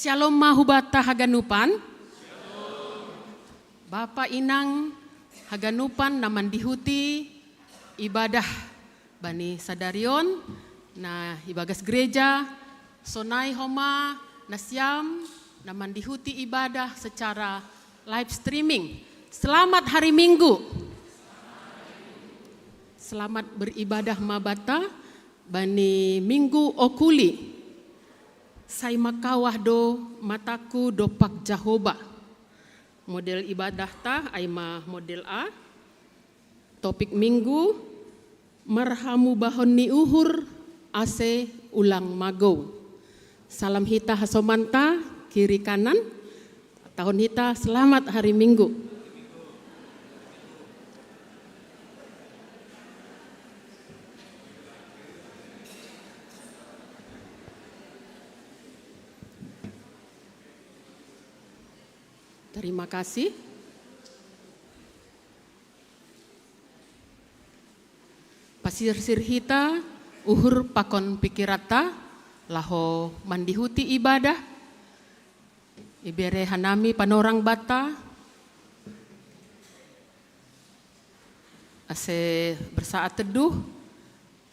Shalom mahubata haganupan. Bapak Inang haganupan naman dihuti ibadah bani sadarion na ibagas gereja sonai homa nasyam naman dihuti ibadah secara live streaming. Selamat hari Minggu. Selamat beribadah mabata bani Minggu okuli. Saya makawah do mataku dopak Jahoba. Model ibadah ta aima model A. Topik minggu marhamu bahon ni uhur ase ulang mago. Salam hita hasomanta kiri kanan. Tahun hita selamat hari Minggu. Terima kasih. Pasir sirhita uhur pakon pikirata laho mandihuti ibadah ibere hanami panorang bata ase bersaat teduh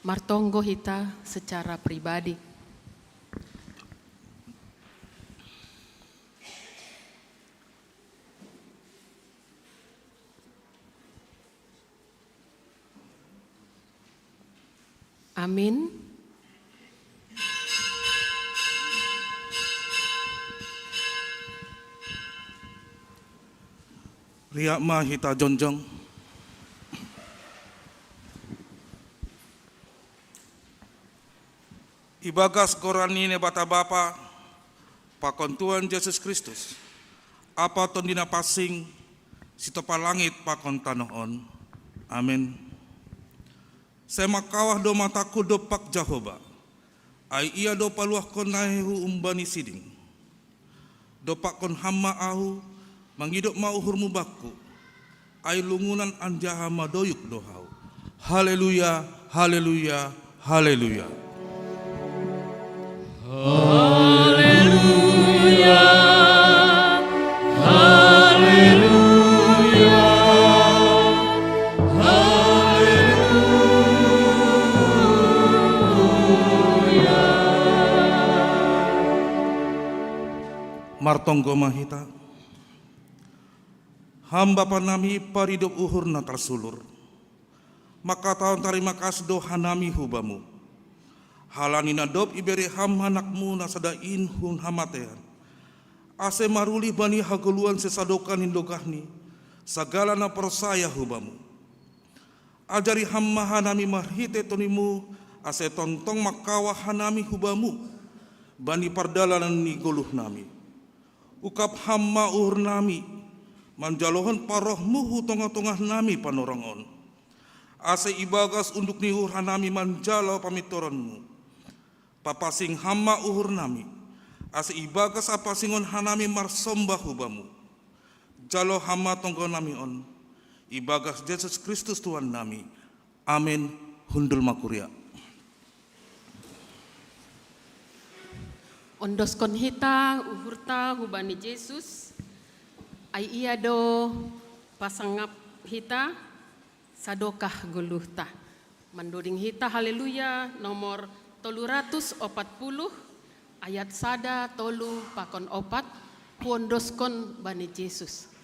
martonggo hita secara pribadi. Amin. Riak ma hita jonjong. Ibagas korani ne bata bapa pakon Tuhan Yesus Kristus. Apa tondina pasing sitopa langit pakon tanoon. Amin. Saya makawah do mataku dopak Jahoba. Ai ia do paluah kon nahehu umbani siding. Dopak kon hamma ahu mangidop ma uhur mubaku. Ai lungunan anjaha madoyuk dohau. Haleluya, haleluya, haleluya. Haleluya, haleluya. Martonggo mahita hamba panami paridop uhur na tersulur maka tahun terima kasih do hanami hubamu halani nadop iberi ham anakmu na sadain hun hamatean ase maruli bani hagoluan sesadokan indogahni segala na persaya hubamu ajari hamma hanami marhite tonimu ase tontong makawah hanami hubamu bani pardalanan ni goluh nami ukap hamma uhur nami manjalohon parohmu hu tongah-tongah nami panorongon ase ibagas unduk ni uhur hanami manjalo pamitoronmu papasing hamma uhur nami ase ibagas apasingon hanami marsombah hubamu jalo hamma tonggo nami on ibagas Yesus Kristus Tuhan nami amin hundul makuria. Ondoskon hita uhurta hubani Yesus ai iya do pasangap hita sadokah guluhta mandoding hita haleluya nomor 340 ayat sada tolu pakon opat puondoskon bani Yesus.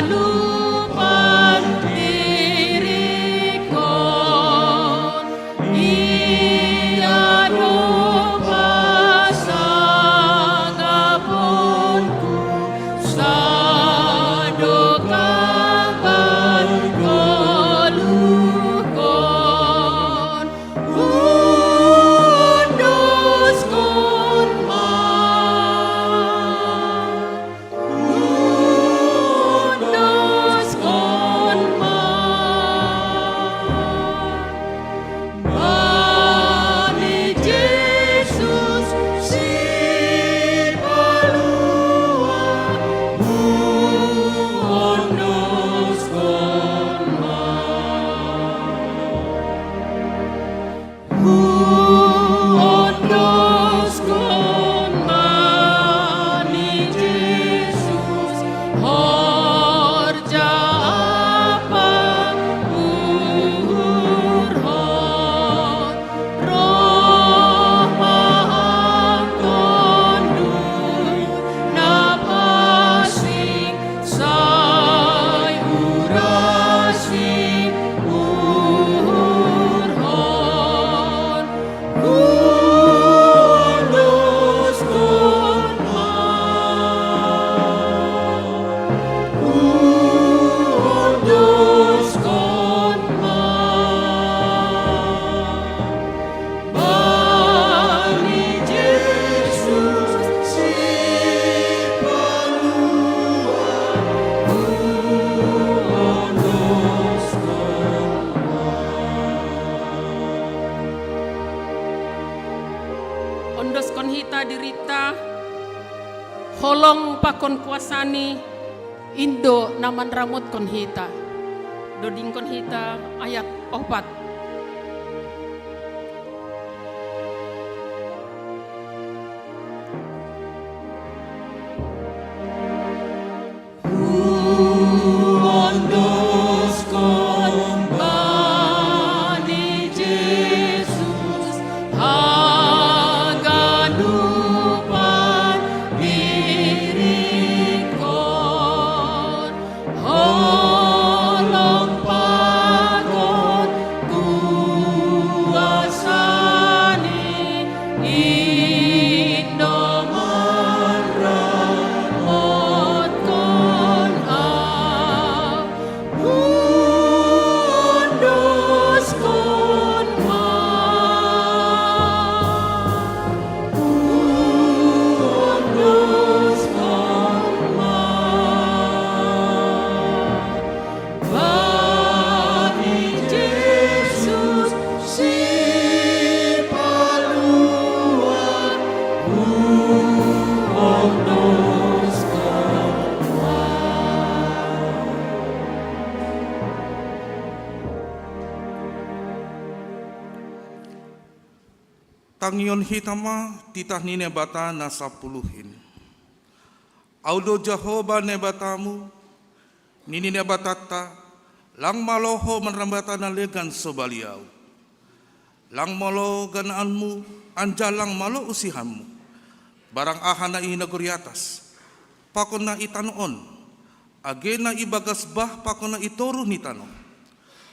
Haganupan diriku tulong pakon kuasani Indo naman ramot kon hita. Doding kon hita ayat 4. Tangion hitama titah ni nebata na 10. Audo Jehovah nebatamu, nini nebatata, lang maloho menrambata na legan sobaliau. Lang malo ganaanmu, anja lang malo usihanmu. Barang ahana inaguri atas, pakon na itanoon, age na ibagas bah pakon na itoru ni tano.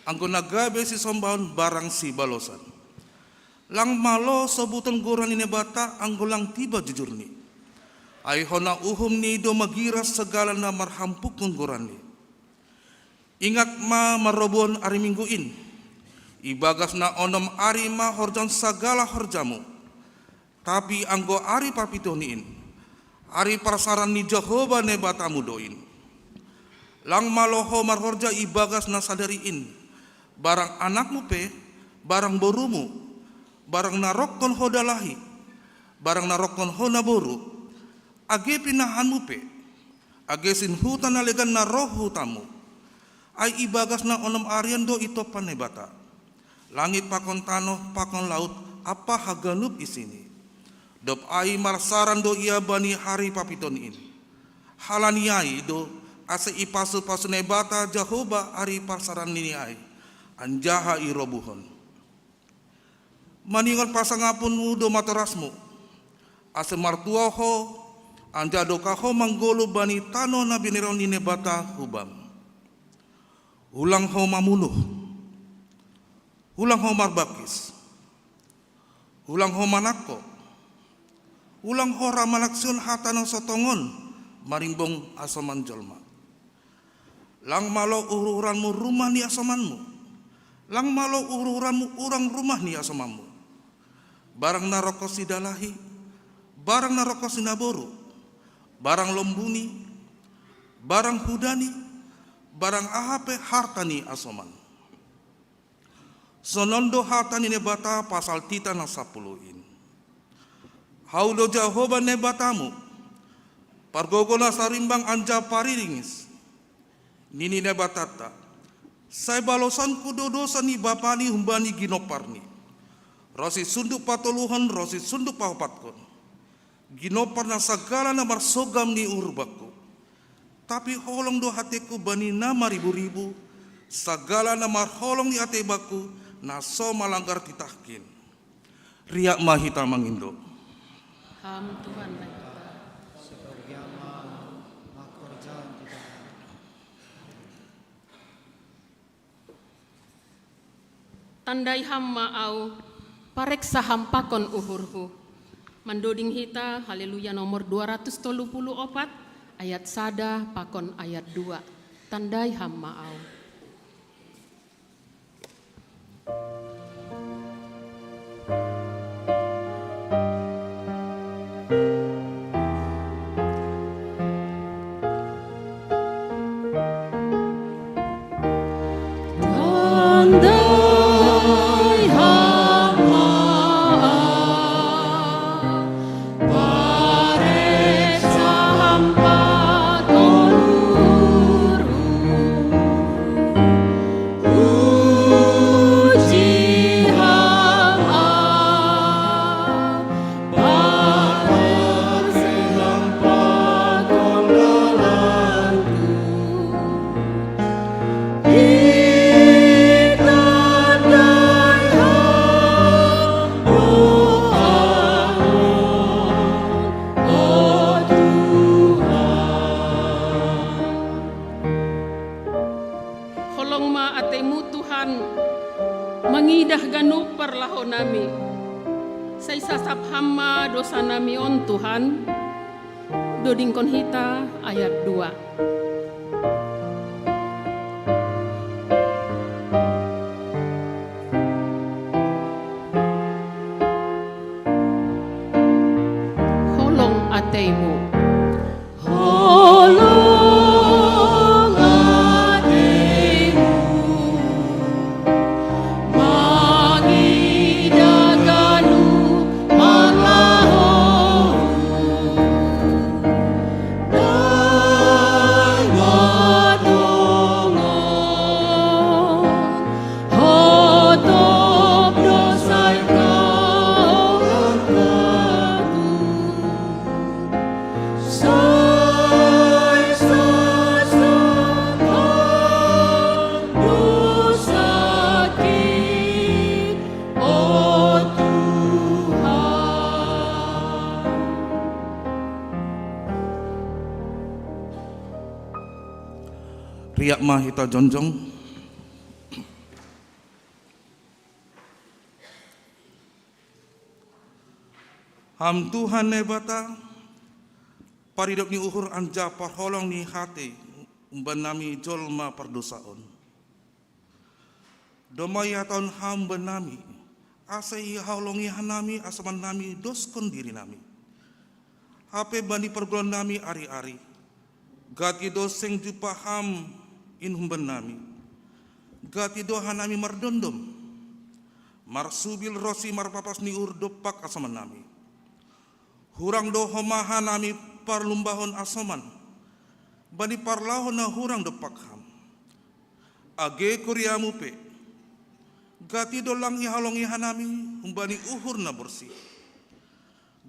Anggo nagabe si sombaon barang si balosan. Lang malo sobutan goran ni bata anggolang tiba jujur ni. Ay hona uhum ni do magiras segala na marhampuk ng goran ni. Ingat ma marobon ari mingguin. Ibagas na onom ari ma horjan segala horjamu. Tapi anggo ari papitoniin. Ari parasaran ni Jehovah ne batamu doin. Lang maloho marhorja ibagas na sadariin. Barang anakmu pe, barang borumu. Barang narokon ho dalahi, barang narokon ho naboru, age pinahanmu pe, age sinhutan nalegan na roh hutamu, ay ibagas na onom arian do ito panebata. Langit pakon tanoh, pakon laut, apa haganup isini. Dop ay marsaran do ia bani hari papitoniin. Halaniai do ase ipasu-pasu nebata Jehovah ari parsaran nini ay, anjaha irobuhon. Maningon pasangapun do materasmu, ase martua ho, anja do kaho manggolo bani tano na biniraw ni nebata hubam. Ulang ho mamunuh, ulang ho marbakis, ulang ho manako, ulang ho ramalaksun hata ng sotongon, marimbong asaman jolma. Lang malo ururanmu rumah ni asamanmu, lang malo ururanmu urang rumah ni asamanmu. Barang naroko si dalahi, barang naroko si naboru, barang lombuni, barang hudani, barang ahape hartani asoman. Sonondo hartani nebata pasal tita na 10. Haudo Jehovah nebatamu, pargogona sarimbang anja pariringis, nini nebatata, say balosan kudodosa ni bapani humbani ginoparni. Rosi sunduk patoluhan, rosi sunduk pahopatkon. Ginopar na segala na marsogam ni urbaku. Tapi holong do hatiku bani na maribu-ribu. Segala na marholong ni atebaku na so malanggar titahkin. Riak mahita mangindo. Ham Tuhan na kita. Tandai ham maau. Parek saham pakon uhurhu. Mandoding hita, haleluya nomor 234, ayat sada pakon ayat 2. Tandai ham maau. Parek saham mangidah ganu perlaho nami. Say sasap hama dosa nami on Tuhan. Doding kon hita ayat 2. Ateimu. Holong ateimu, mangidaganu marlaho, dan matongon, hotop dosai kau angkatu. Say sasakang dosaki, oh Tuhan. Riak mah hita jonjong. Ham Tuhan nebata paridok ni uhur anja parholong ni hati umban nami jolma perdosaon. Domaya tahun ham benami asai haulongi hanami asaman nami doskon diri nami. Hape bani pergulon nami ari-ari. Gati doseng jupa ham in humban nami. Gati doha nami mardondom. Marsubil rosi marpapas ni ur dopak asaman nami. Hurang doho maha nami parlumbahon asoman. Bani parlahon na hurang dopak ham. Age kuriamu pe. Gati dolang ihalong ihanami humbani uhur na bersih.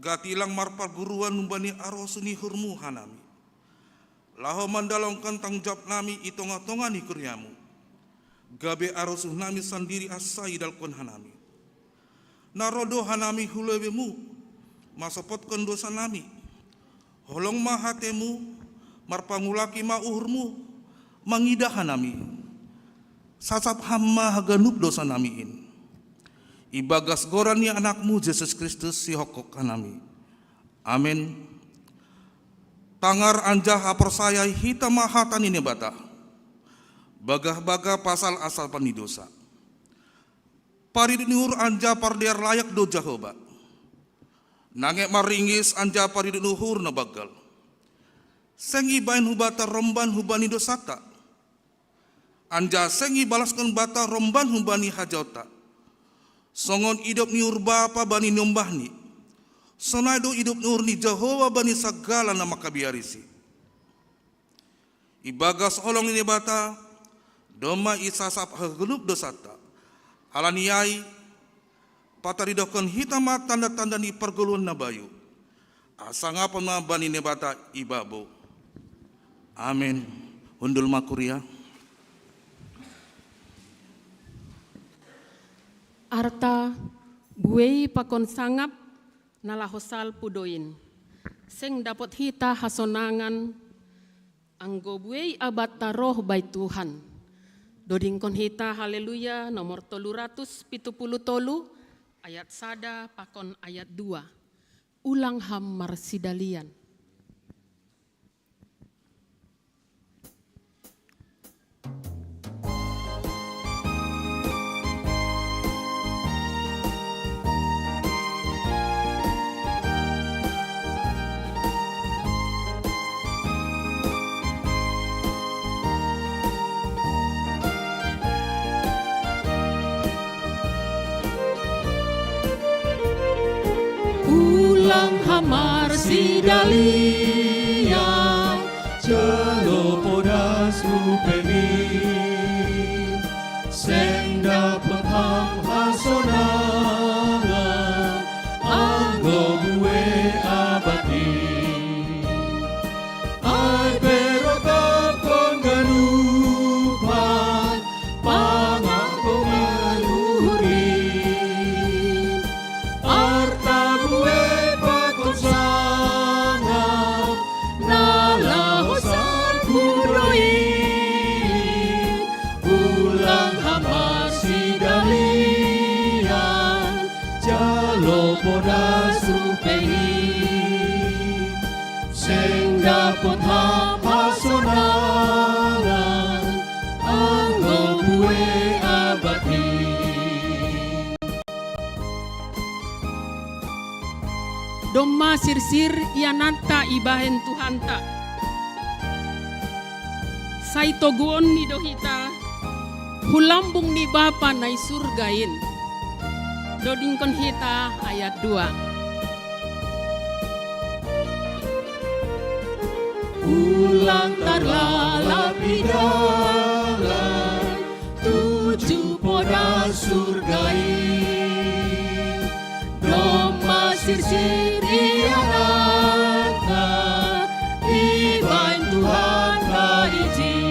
Gati lang marpar guruan humbani arosuni hurmu hanami. Laho mandalong kentang jawab nami itonga-tonga ni kuriamu. Gabe arosuh nami sendiri asai dalkon hanami. Narodo hanami hulebemu. Masopotkan dosa nami. Holong mahatemu, marpangulaki ma uhurmu, mangidah nami. Sasap hamma haganup dosa namiin. Ibagas goran ni anakmu Yesus Kristus si hokok nami. Amin. Tangar anjah apersayai hita mahatan ini bata. Bagah-bagah pasal asal panidosa. Parid niur anja pardiar layak do Jehovah. Nangek maringis anja parid nuhur na bagal. Sengi bain hubata romban hubani dosata. Anja sengi balaskan bata romban hubani hajauta. Songon idop niur bapa bani nyombahni. Sonado idop nur ni Jehovah bani segala nama kabiarisi. Ibagas olong ini bata. Doma isasap hagelup dosata. Halaniai pataridokan hitama tanda-tanda ni perguluan nabayu. Asangapon na bani nebata ibabo. Amin. Hundul makuria. Arta buei pakon sangap nalahosal pudoin. Seng dapat hita hasonangan anggo buei abad taroh bai Tuhan. Dodingkon hita haleluya nomor 370 ayat 1 pakon ayat 2. Ulang ham marsidalian. Hamar sidalia jalo podas rupeni senda pengham hasonangan anggo gue abadi ai perotap kon ganupan pangako maluhuri arta gue sangat nalahosan puroi sirsir iananta ibahen Tuhanta. Sai toguon ni dohita hulambung ni Bapa nai surgain. Dodingkon hita ayat 2. Ulang tarlala pidalan tuju poda surgain Doma sirsir ianata ibain Tuhan kaiji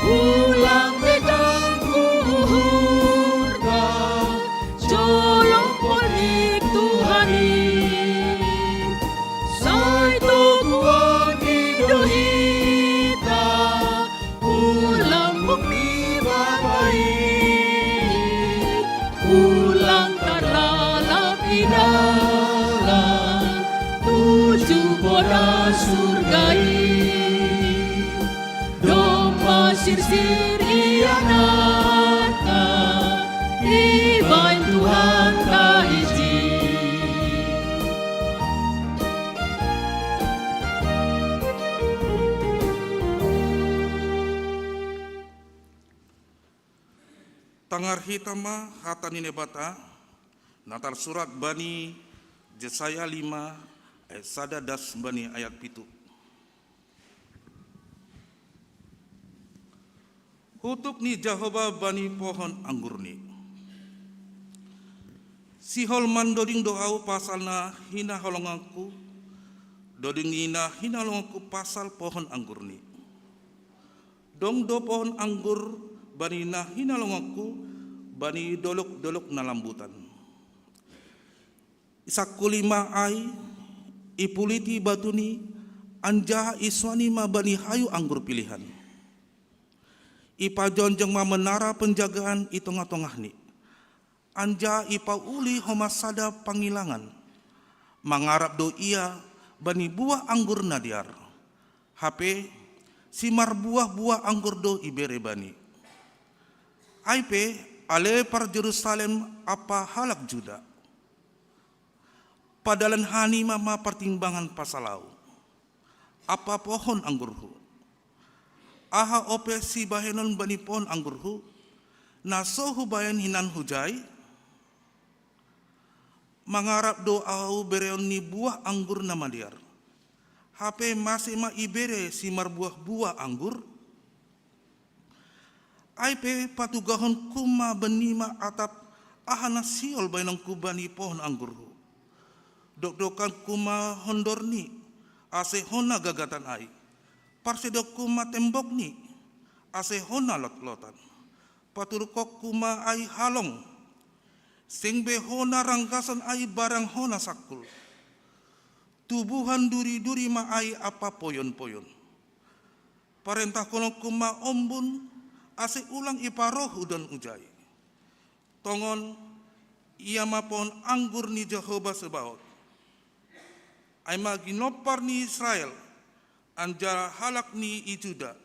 Ulang begang kuhurga jolong polik Tuhani Sai tuguan idohita ulang bukti babai ulang tarlala pidalan tuju boda surgai Doma sirsir ianata ibain Tuhan kaiji Tangar hitama hata nine bata natar surat bani Yesaya 5 ayat sada das bani ayat pitu. Hutuk ni Jehovah bani pohon anggur ni. Sihol mandoding doau pasalna hina holonganku doding hina holonganku pasal pohon anggur ni. Dong do pohon anggur bani na hinalongaku bani dolok-dolok na lambutan. Isakulima ay ipuliti batuni anja iswani ma bani hayu anggur pilihan. Ipajonjeng ma menara penjagaan itongah-tongah ni. Anja ipauli homasada pangilangan. Mangarap do ia bani buah anggur nadiar. HP simar buah-buah anggur do ibere bani. Aipe ale par Jerusalem apa halak Juda. Padalan hani mama pertimbangan pasalau. Apa pohon anggurhu. Aha ope si bahenon bani pohon anggurhu. Nasohu bayan hinan hujai. Mangarap doau bereon ni buah anggur nama liar. Hape masih ma ibere simar buah-buah anggur. Aipe patugahon kuma benima atap ahana siol bainang kubani pohon anggurhu. Dok-dokan kuma hondorni ase hona gagatan ai. Parsedok kuma tembok ni ase hona lot-lotan. Paturukok kuma ai halong. Singbe hona rangkasan ai barang hona sakul. Tubuhan duri-duri ma ai apa poyon-poyon. Parentah kono kuma ombun ase ulang iparoh udan ujai. Tongon ia ma pohon anggur ni Jehovah Sebaot. Aima ginopar ni Israel anja halak ni Juda.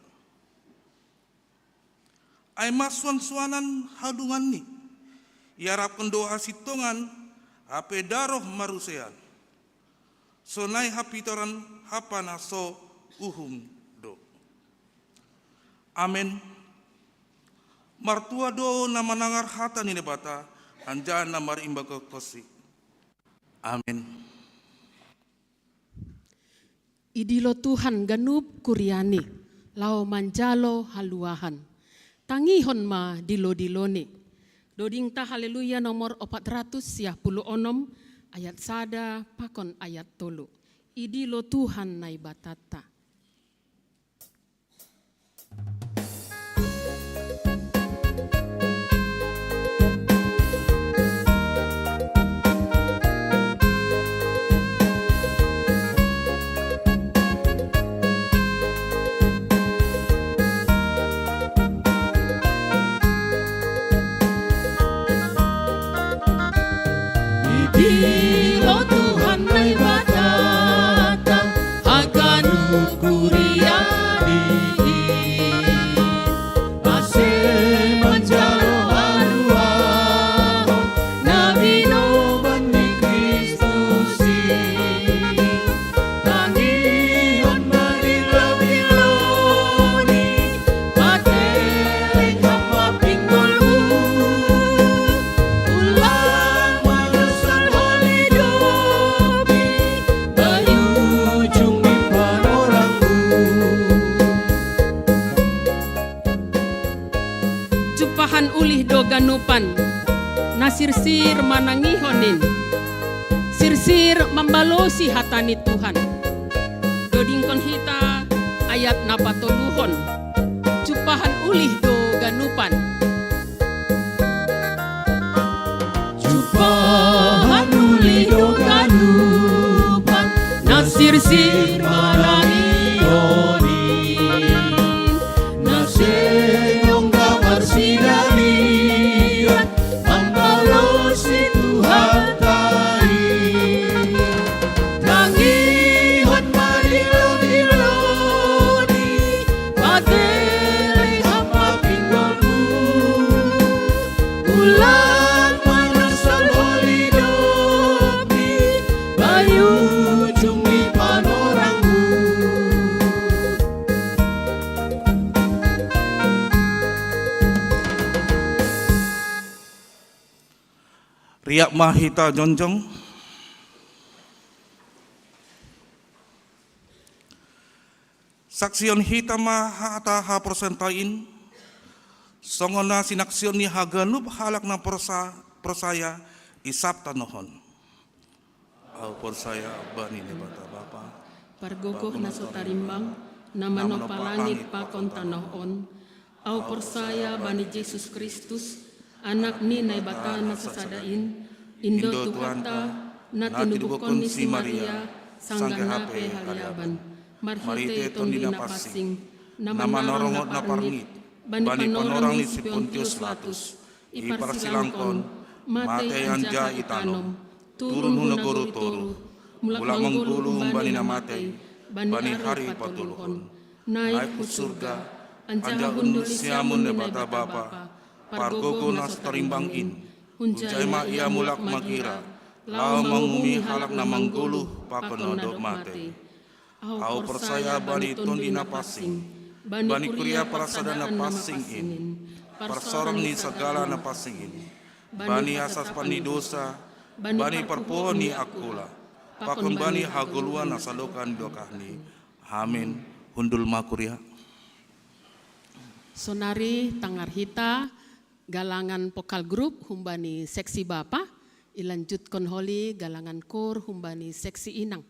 Aima suan-suanan hadungan ni. Iarap kendoa sitongan ape daroh marusean. Sonai hapitoran hapana so uhum do. Amen. Martua do na manangar hata ni nebata anja na marimba ke kosi. Amin. Idilo Tuhan ganup kuriani, lao manjalo haluahan. Tangihon ma dilo-diloni. Doding ta haleluya nomor 456 ayat sada pakon ayat tolu. Idilo Tuhan nai batata. Dilo Tuhan may batata akan ukuriani ase manjalo aluahon nabino bani Kristus ganupan na sirsir manangihonin, sirsir membalosi hatani Tuhan. Dodingkon hita ayat napatoluhon, cupahan ulih do ganupan. Jupahan uli do ganupan na sirsir marangihoni na seong gamar sinaliran mambalosi Tuhan tari nangihon malilon-iloni pateli hamba pinggolmu ulang manasal holidopi bayu cumi panorangmu. Riak mahita jonjong. Saksion hita mahata ha persentain. Songona sinaksion ni haganup halak na persaya isap tanohon. Au persaya bani ni bata bapa. Pargogoh na sotarimbang, na manopalangit pakon tanohon, au persaya bani Yesus Kristus, anak ni naibata na sasadain, indo tuhanta, na tinubukon ni si Maria, sangganape haliaban, marhite tondi na pasing, na manarongot na parngit, bani panorang ni si Pontius Latus, iparsilangkon, mate anja itanom, turun hunagoro toru, mulak manggulu bani na mate, bani hari patuluhon, naik ke surga, anja hundul siamun ne bata bapa, pargogo nas terimbangin, hunjai ma ia mulak makira, lau mangumi halak na manggulu pakon nodok mate. Au persaya bani tondi na pasing, bani kuria parasada na pasing in, parsorong ni segala na pasing in, bani asas pani dosa, bani perpohon ni akula, pakon bani haguluan na salokan dokahni. Amin. Hundul makuria. Sonari tangar hita, galangan pokal grup humbani seksi bapa, ilanjut konholi galangan kor humbani seksi inang.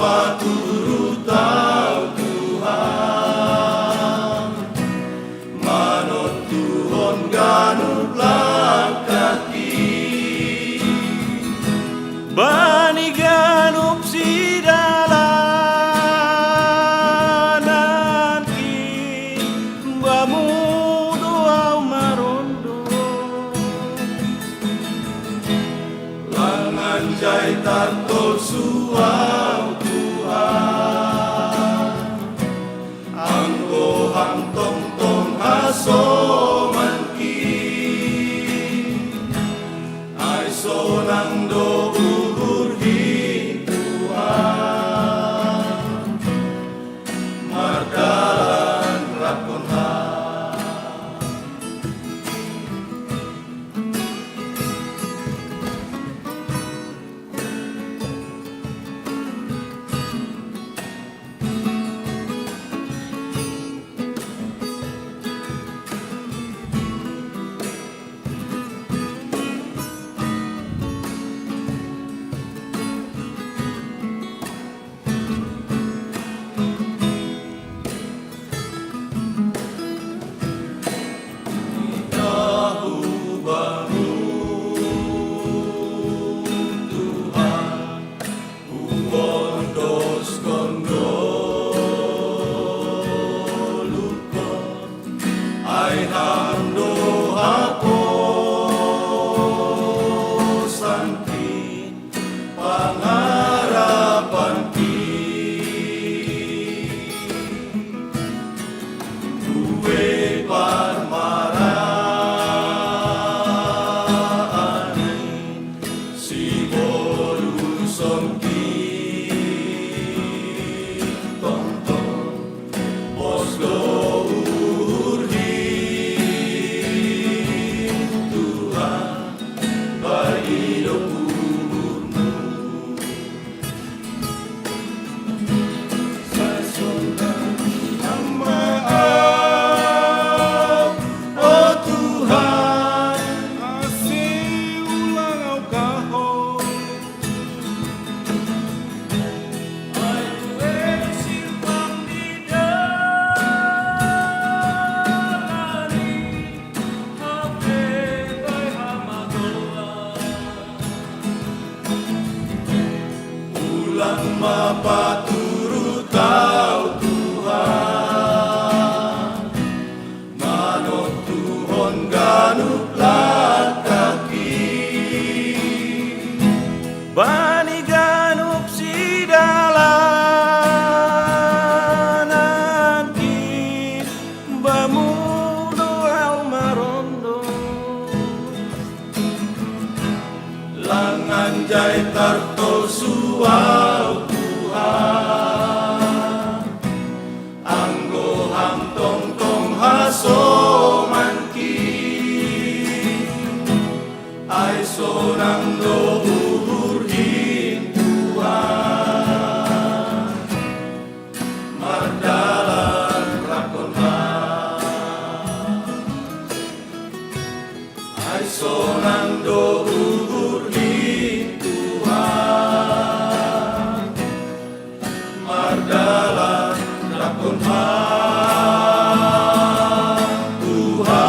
mapaturut tau Tuhan, manut Tuhan ganut langkaki, bani ganup si dalanan ki, bamu doa marondo, langan jai tartol suau Tuhan, anggo hang tong tong hasoman ki, ai sonang do uhur hi Tuhan, mardalan rakon ha. Mapaturut tau Tuhan, manut Tuhan ganut langkaki, bani ganup si dalanan ki, bamu doa marondo, langan jai tartol suau anggo hang tong tong hasoman ki, ai sonang do uhur hin Tuhan, mardalan rakon ha, ai sonang do uhur hin Tuhan, mardalan rakon ha Tuhan.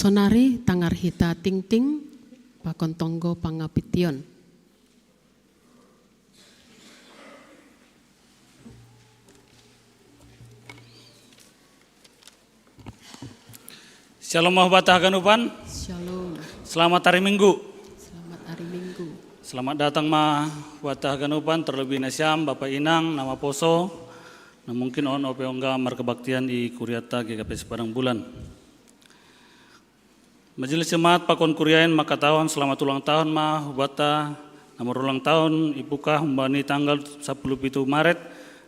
sonari tangar hita ting-ting pakon tonggo pangapition. Shalom mahbatah ganupan. Shalom. Selamat hari Minggu. Selamat hari Minggu. Selamat datang mahbatah ganupan terlebih nasyam Bapak Inang nama poso. Nah mungkin on ope ongga markebaktian i Kuriata GKP Padang Bulan. Majelis Jemaat Pakon Kuriain Makatawan selamat ulang tahun mahbatah. Nomor ulang tahun ipukah humbani tanggal 17 Maret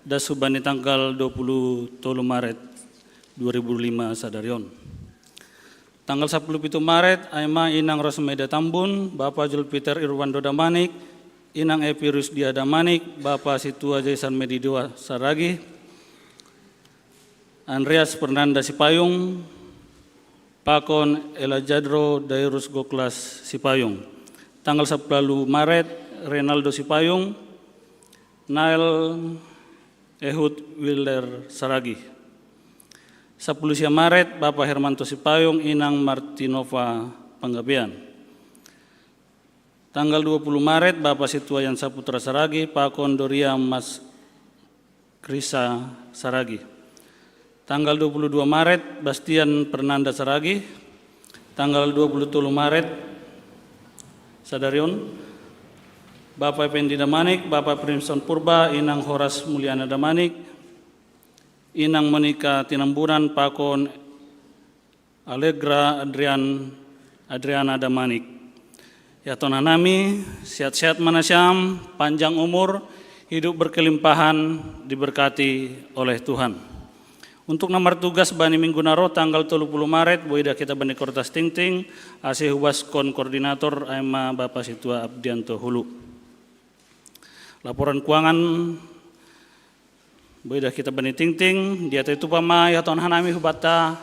dan subani tanggal 20 Maret 2005 sadarion. Tanggal 17 Maret, Aima Inang Rosmeda Tambun, Bapak Julpiter Irwando Damanik, Inang Epirus Dia Damanik, Bapak Situa Jaisan Medidoa Saragi, Andreas Fernanda Sipayung, Pakon Elajadro Dairus Goklas Sipayung. Tanggal 10 Maret, Renaldo Sipayung, Nail Ehud Wilder Saragi. 10 Maret, Bapak Hermanto Sipayung, Inang Martinova Panggabean. Tanggal 20 Maret, Bapak Situayan Saputra Saragi, Pakon Doria Mas Krisa Saragi. Tanggal 22 Maret, Bastian Pernanda Saragi. Tanggal 23 Maret, Sadarion, Bapak Pendi Damanik, Bapak Primson Purba, Inang Horas Mulyana Damanik, Inang Monika Tinamburan, Pakon Allegra Adriana Damanik. Ya tonanami, sehat-sehat manasyam, panjang umur, hidup berkelimpahan, diberkati oleh Tuhan. Untuk nomor tugas bani Minggu Naro tanggal 30 Maret, boida kita bani Kortas Tingting, AC Hubas Kon Koordinator Aima Bapak Situa Abdianto Hulu. Laporan keuangan boida kita bani ting-ting, dia itu pama ya tahun hanami hubata,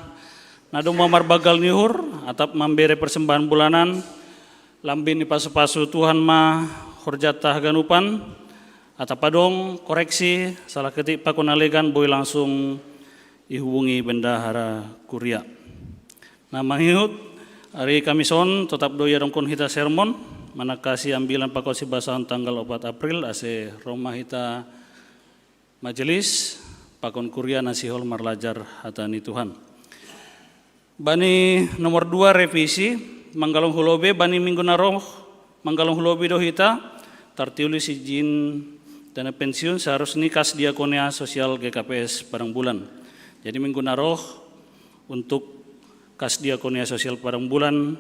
nadong mamar bagal nihur, atap memberi persembahan bulanan, lambin di pasu-pasu Tuhan ma horjatah ganupan, atap padong koreksi, salah ketik pakon alegan boy langsung ihubungi bendahara Kuria. Nama hiut, hari Kamison tetap doya dongkon hita sermon, manakasi ambilan pakosi basahan tanggal 4 April, ase Roma hita Majelis Pakon Kuria Nasihol Marlajar Hatani Tuhan. Bani nomor 2 revisi Manggalong Hulobe Bani Minggu Naroh Manggalong Hulobe dohita tertulis izin dana pensiun seharusnya kas diakonia sosial GKPS Padang Bulan. Jadi Minggu Naroh untuk kas diakonia sosial Padang Bulan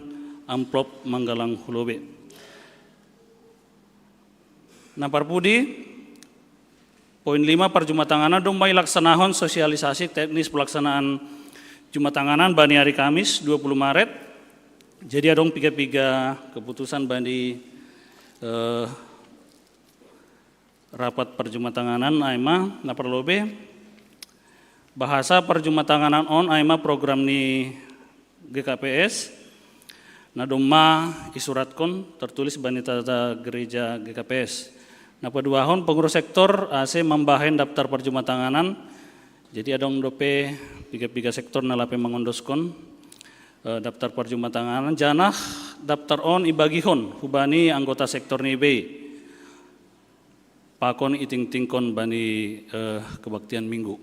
amplop Manggalang Hulobe. Nampar Pudi Poin 5 perjumatanganan dombai laksanahon sosialisasi teknis pelaksanaan jumatanganan bani hari Kamis 20 Maret. Jadi adong piga-piga keputusan bani rapat perjumatanganan aima na perlobe bahasa perjumatanganan on aima program ni GKPS na domma isuratkan tertulis bani tata gereja GKPS. Nah paduahon pengurus sektor AC membahen daftar perjumatanganan. Jadi adong dope piga-piga sektor nalape mengondoskon daftar perjumatanganan. Janah daftar on ibagihon hubani anggota sektor nibe. Pakon iting-tingkon bani kebaktian minggu.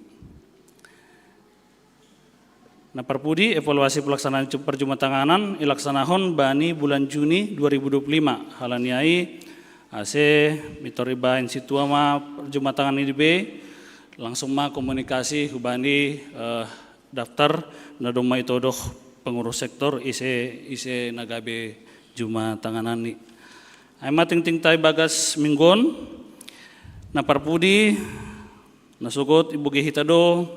Nah perpudi evaluasi pelaksanaan perjumatanganan ilaksanahon bani bulan Juni 2025 halaniai AC mitoribain situama perjumatangan ini be langsung ma komunikasi hubani daftar nadoma itodoh pengurus sektor ise nagabe jumatanganan ni. Aima ting-ting tay bagas minggon na parpudi nasugot ibu gehitado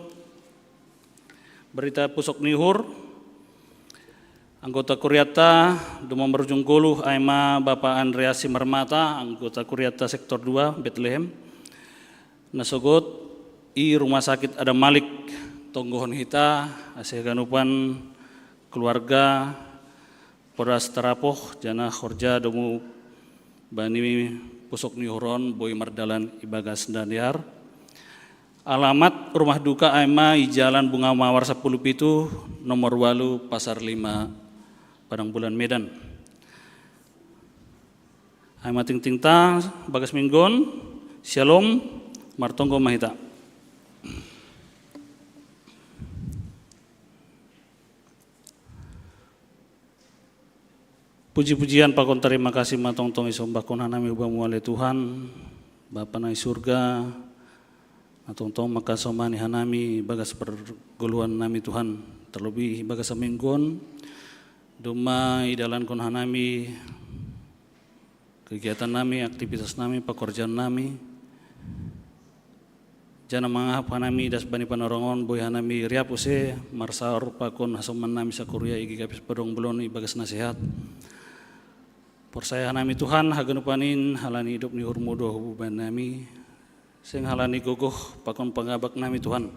berita pusok nihur anggota Kuriata Dumam Berujung Goluh Aima Bapak Andreas Simarmata anggota Kuriata sektor 2 Bethlehem nasogot i rumah sakit ada Malik tonggohon hita asih ganupan keluarga Poras Terapoh jana khorja domu bani pusok nihuron boy mardalan ibagas daniar alamat rumah duka Aima i Jalan Bunga Mawar 10 Pitu nomor 8 Pasar 5 Padang Bulan Medan. Ay mating ta bagas minggon, shalom, martonggo mahita. Puji-pujian pakon terima kasih matong-tong isombakon hanami ubamu oleh Tuhan, Bapa na surga, matong-tong makasomani hanami bagas perguluan nami Tuhan, terlebih bagas minggon, duma idalan kon hanami, kegiatan nami, aktivitas nami, pekerjaan nami, jana mangahap hanami das bani panorongon boy hanami riap use marsaor pakon hasoman nami sakuria igi kapis padong belon bagas nasihat. Persaya nami Tuhan haganupanin halani hidup ni hurmudo hububan nami sing halani gogoh pakon pangabak nami Tuhan.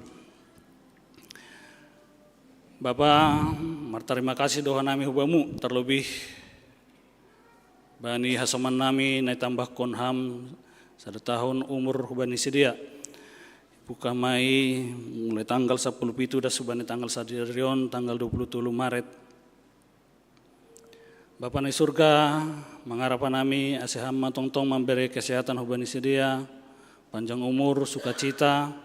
Bapa martarima kasih doa nami hubamu terlebih bani hasoman nami naik tambah konham 1 tahun umur hubani sedia buka mai mulai tanggal 10 pitu dah subani tanggal sadirion tanggal 27 Maret. Bapa na surga, mengharapkan nami aseham matong-tong memberi kesehatan hubani sedia, panjang umur, sukacita,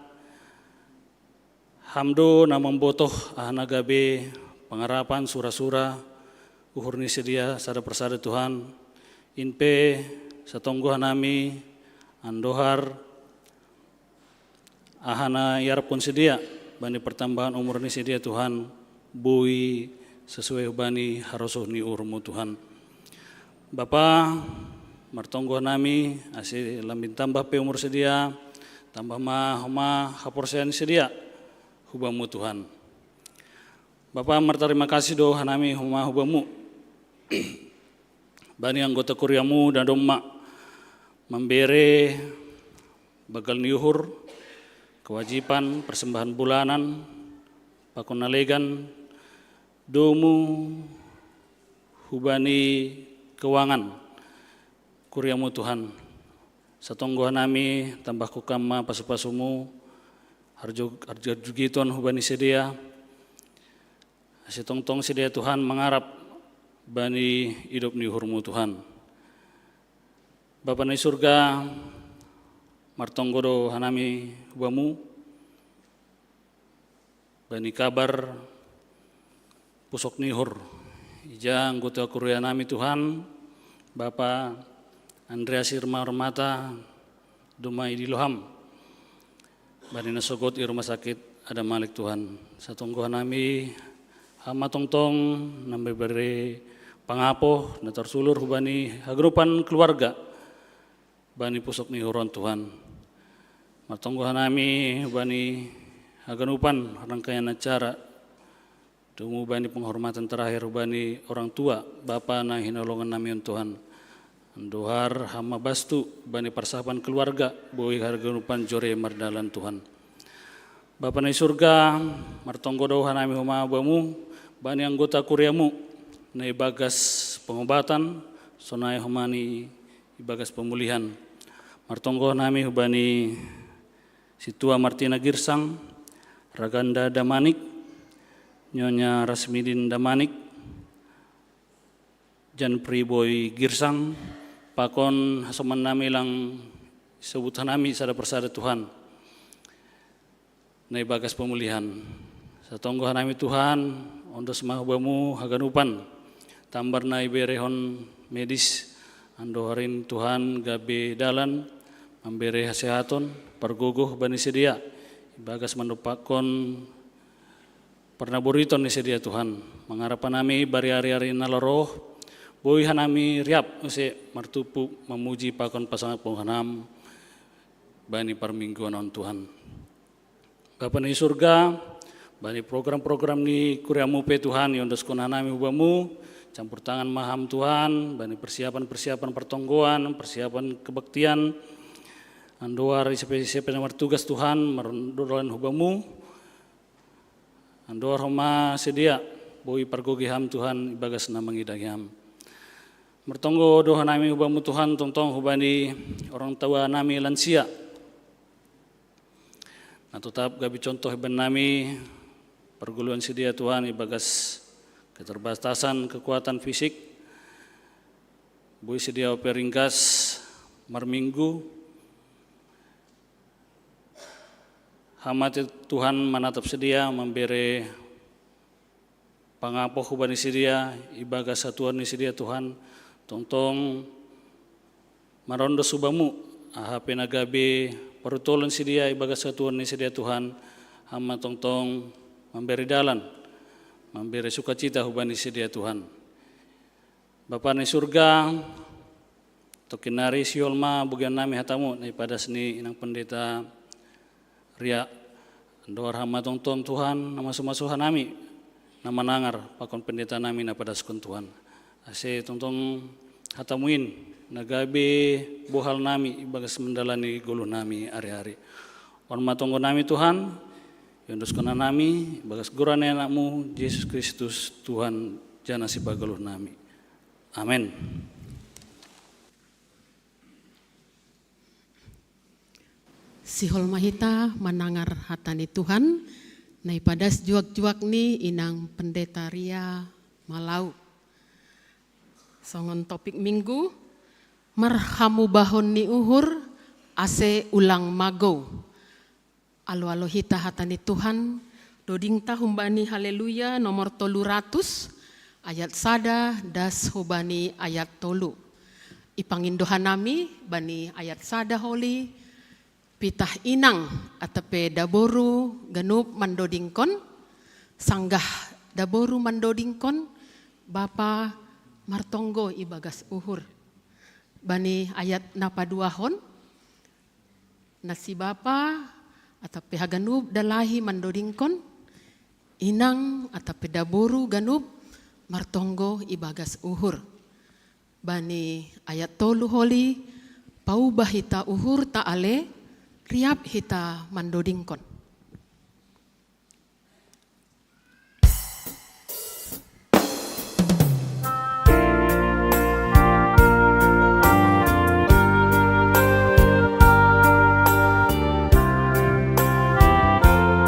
hamdo na membotoh ahana gabe, pengharapan sura-sura, uhur ni sedia sada persada Tuhan, inpe satonggoh nami, andohar, ahana yarapun sedia, bani pertambahan umur ni sedia Tuhan, bui, sesuai hubani harosuh ni urmu Tuhan. Bapa martonggoh nami asih lambin tambah pe umur sedia tambah homa haporsean sedia hubamu Tuhan. Bapa martarima kasih doa nami homa hubamu bani anggota kuriamu dan doma membere bagal niuhur kewajiban persembahan bulanan pakon nalegan domu hubani keuangan kuriamu Tuhan satonggoh nami tambah kukama pasu-pasumu harjo jugiton hubani sedia asitong-tong sedia Tuhan mengharap bani hidup ni hurmu Tuhan. Bapa na surga martonggodo hanami hubamu bani kabar pusok nihur ija anggota kuria nami Tuhan Bapa Andreas Irma Hormata Dumai di Loham bani nasogot i rumah sakit ada Malik Tuhan satonggoh nami hama tongtong nambe beri pangapoh na tersulur hubani hagrupan keluarga bani pusok nihuron Tuhan matonggoh nami hubani haganupan rangkaian acara Dumu bani penghormatan terakhir bani orang tua Bapa na hinolongan nami Tuhan. Andohar hama bastu bani persahapan keluarga boi harganupan jore mardalan Tuhan. Bapa na surga martonggo doha nami homa bamu bani anggota kuriamu na ibagas pengobatan sonai homani ibagas pemulihan. Martonggo nami hubani Situa Martina Girsang Raganda Damanik Nyonya Rasmidin Damanik, Jan Priboy Girsang, pakon hasoman nami lang sebutan nami sada persada Tuhan. Na ibagas pemulihan. Satonggoh nami Tuhan, ondos mahubamu haganupan, tambar na iberehon medis, andoharin Tuhan gabe dalan, memberi hasehaton, pergogoh bani sedia, ibagas mandupakon pernah buriton ni sedia Tuhan mengharapkan nami bari hari-hari naloroh boi hanami riap use martupu memuji pakon pasangan penghanam bani permingguan on Tuhan. Bapa ni surga bani program-program ni kuriamu pe Tuhan yondos konanami hubamu campur tangan maham Tuhan bani persiapan pertonggoan persiapan kebaktian andoar siapa nomor tugas Tuhan merondolan hubamu Andor homa sedia boi pargogi ham Tuhan ibagas na mangidagi ham. Mertonggo doha nami hubamu Tuhan tongtong hubani orang tua nami lansia. Nah tetap gabi contoh iban nami perguluan sedia Tuhan ibagas keterbatasan kekuatan fisik, bui sedia peringkas marminggu, hamati Tuhan manatap sedia memberi pangapo hubani sedia, ibaga satuan ni sedia Tuhan, tongtong marondo subamu, ahape nagabe parutolan sedia, ibaga satuan ni sedia Tuhan, hama tongtong memberi dalan, memberi sukacita hubani sedia Tuhan. Bapa ni surga, tokinari siolma bugian nami hatamu, pada seni inang pendeta ria, doar hama tongtong Tuhan, nama sumasuhan nami, nama nangar pakon pendeta nami na pada sekun Tuhan. Ase tongtong hatamuin nagabe bohal nami ibagas mendalani gulu nami hari-hari. On matonggo nami Tuhan, yondoskona nami bagas gurane anakmu Yesus Kristus Tuhan jana si bagaluh nami. Amin. Sihol mahita manangar hatani Tuhan, nai padas juak-juak ni inang pendeta ria Malau. Songon topik minggu, marhamu bahon ni uhur, ase ulang mago. Alo-alo hita hatani Tuhan, doding tahumbani haleluya nomor 300, ayat sada das hubani ayat tolu. Ipangindohan nami bani ayat sada holi, pitah inang atape daboru ganup mandodingkon, sanggah daboru mandodingkon, bapa martonggo ibagas uhur. Bani ayat napaduahon, nasi bapa atape haganup dalahi mandodingkon, inang atape daboru ganup martonggo ibagas uhur. Bani ayat tolu holi, paubah hita uhur ta'ale, riap hita mandodingkon.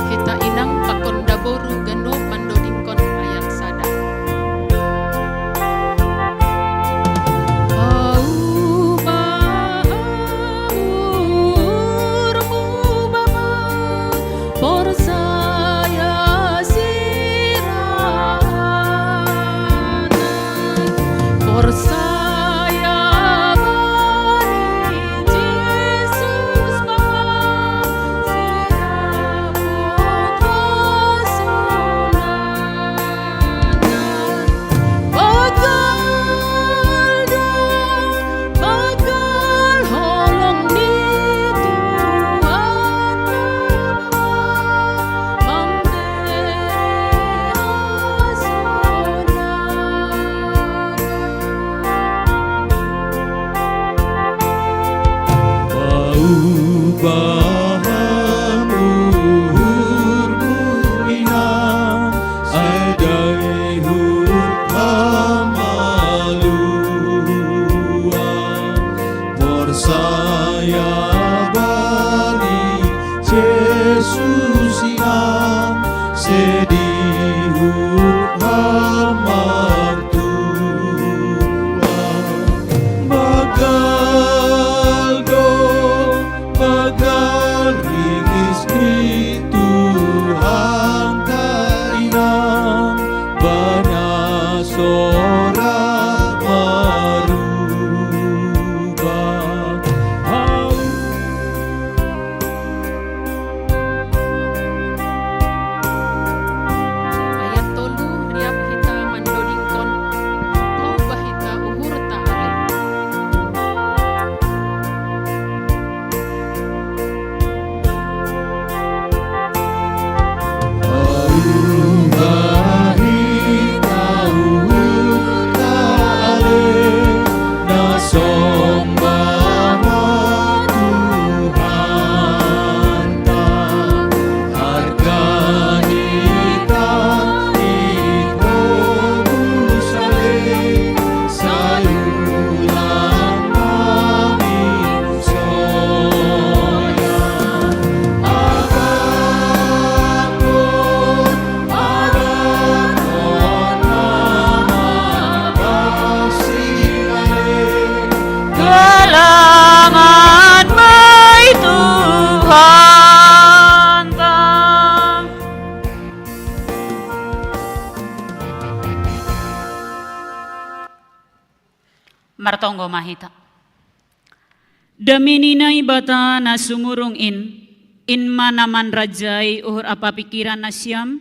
Hita inang pakon daboru ganup mandodingkon ayat sada. Bagal martonggo mahita. Daminina ibata na sumurong in manaman rajay uhur apa pikiran na siyam,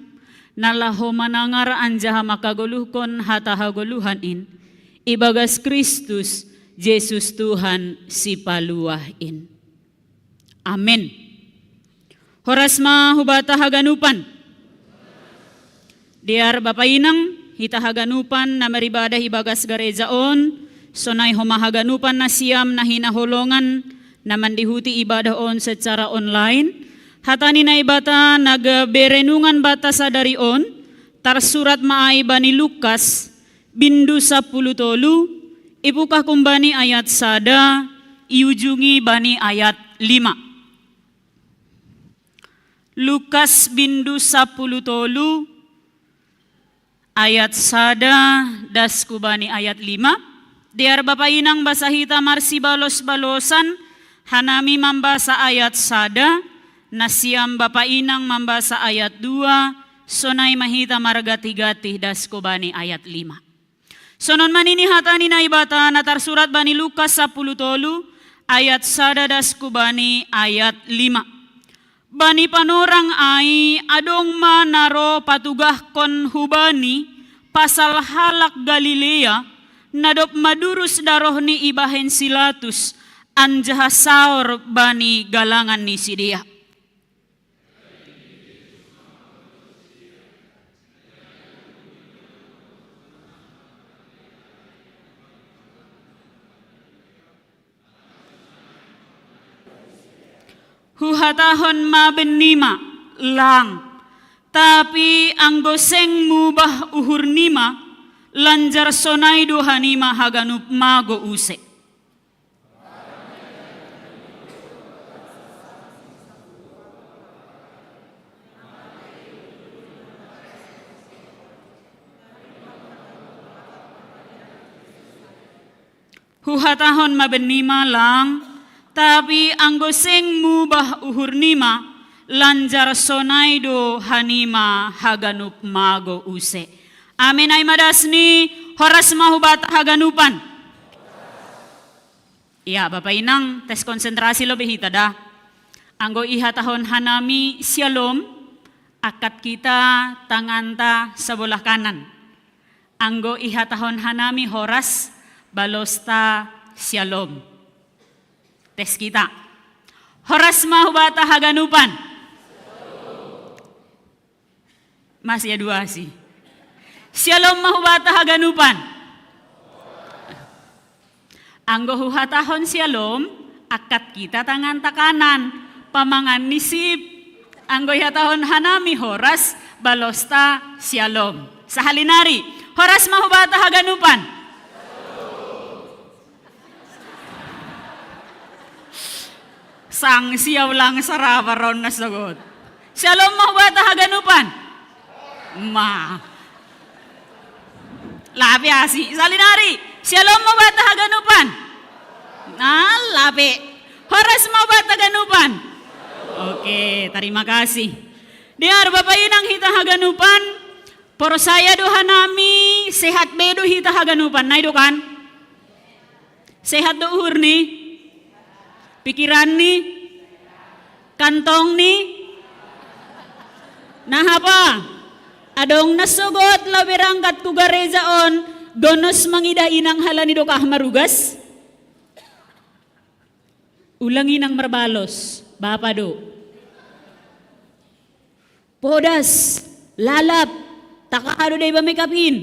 nalaho manangar anjaha makaguluhkon hatahaguluhan ibagas Kristus, Yesus Tuhan si paluahin. Amen. Horas mahubata haganupan. Diar Bapak Inang, hita haganupan na maribadah ibagas garejaon, sonay humahaganupan na siyam na hinaholongan na mandihuti ibadah on secara online. Hatani na ibata nagberenungan bata sa darion, tarsurat maay bani Lukas, bindu 10 tolu, ipukah kumbani ayat sada, iujungi bani ayat 5. Lukas bindu 10 tolu, ayat sada, das kubani ayat 5. Diar Bapak Inang basahita marsi balos-balosan, hanami mambasa ayat sada, nasiam Bapak Inang mambasa ayat 2, sonay mahita margati-gati das kubani ayat 5. Sonon manini hatani na ibata natar surat bani Lukas 10 tolu, ayat sada das kubani ayat 5. Bani panorang ai adong manaro patugah kon hubani pasal halak Galilea nadop madurus darohni ibahen silatus anjaha saor bani galangan ni sidia. Huhatahon mabenima lang, tapi ang goseng mubah uhur nima, lanjar sonay duhanima haganup mago use. Huhatahon mabenima lang, tapi ang goseng mubah uhur nima, lanjar sonaido hanima haganup mago use. Amin ay madasni, horas mahubat haganupan. Ya Bapak Inang, tes konsentrasi lo behita dah. Anggo ihatahon hanami shalom, akad kita tanganta sebelah kanan. Anggo ihatahon hanami horas, balosta shalom. Tes kita. Horas mahubata haganupan. Masih ya 2 sih. Shalom mahubata haganupan. Anggo huhatahon shalom, akad kita tangan takanan, pamangan nisip. Anggo ihatahon hanami horas, balosta shalom. Sahalinari, horas mahubata haganupan. Sang siyaw lang sarabaron na sagot. Shalom mahubata haganupan. Ma. Labi asi. Salinari. Shalom mahubata haganupan. Labi. Horas mahubata haganupan. Oke, terima kasih. Diar Bapak Inang hita haganupan. Poro saya doha nami sehat bedo hita haganupan. Naido kan? Sehat do uhur nih. Pikiran nih, kantong nih, nah apa? Adong nasugot labirangkat ku garejaon, gonos mangida inang halani do kah marugas? Ulangi nang merbalos, Bapak do. Podas, lalap, takahado day ba makeup-in?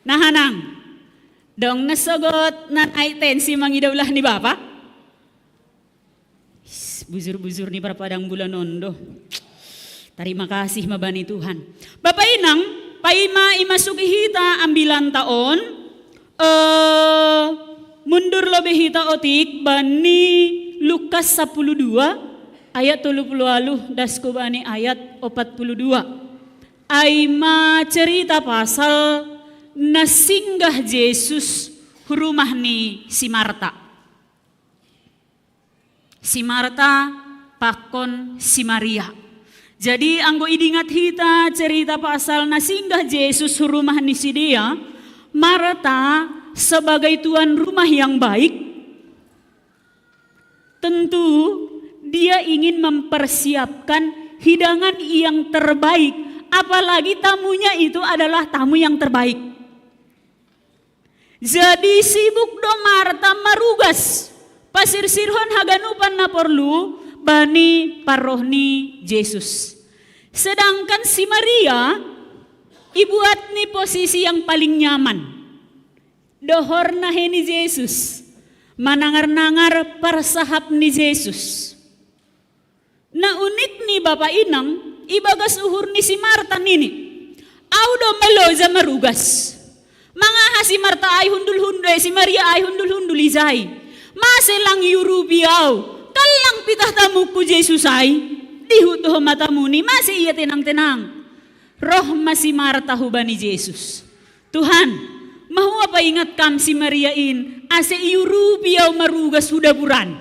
Nahanang, dong nasugot nan ay tensi mangidaulah ni Bapak? Buzur-buzur ni para padang bulan ondo. Terima kasih mabani Tuhan. Bapak Inang, paima imasuki hita ambilan taon, mundur lebih hita otik bani Lukas 12 ayat 30 dasku bani ayat 42. Aima cerita pasal nasinggah Yesus rumah ni si Marta. Si Marta pakon si Maria. Jadi anggo idingat hita cerita pasal nasinggah Yesus rumah ni si dia, Marta sebagai tuan rumah yang baik, tentu dia ingin mempersiapkan hidangan yang terbaik, apalagi tamunya itu adalah tamu yang terbaik. Jadi sibuk do Marta marugas pasir sirhon haganupan na perlu bani parohni Yesus. Sedangkan si Maria ibuat ni posisi yang paling nyaman. Dohor na ni Yesus, manangar-nangar persahap ni Yesus. Na unik ni Bapak Inang, ibagas uhur ni si Marta nini. Audo meloza marugas. Mga si Marta ay hundul-hundu, si Maria ay hundul-hundul izay. Maselang yurubiyaw, kalang pitah tamuku Yesus ay, dihutuh matamu ni masih iya tenang-tenang. Roh masih Marta hubani Yesus. Tuhan, mau apa ingat kam si Maria in, ase yurubiyaw marugas sudah buran.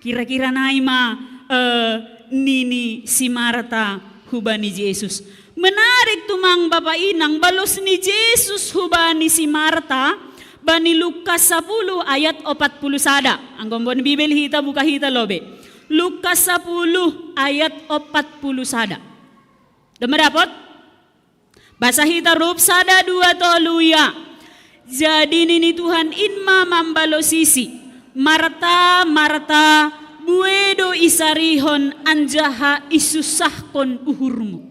Kira-kira naima nini si Marta hubani Yesus. Menarik tumang Bapak Inang, balos ni Yesus hubani si Marta, bani Lukas 10 ayat 40 sada. Anggombon Bibel hita buka hita lobe. Lukas 10 ayat 40 sada. Dama dapat? Bahasa hita rup sada 2 toluya. Jadi nini Tuhan inma mambalosisi. Marta, Marta, buedo isarihon anjaha isusahkon uhurmu.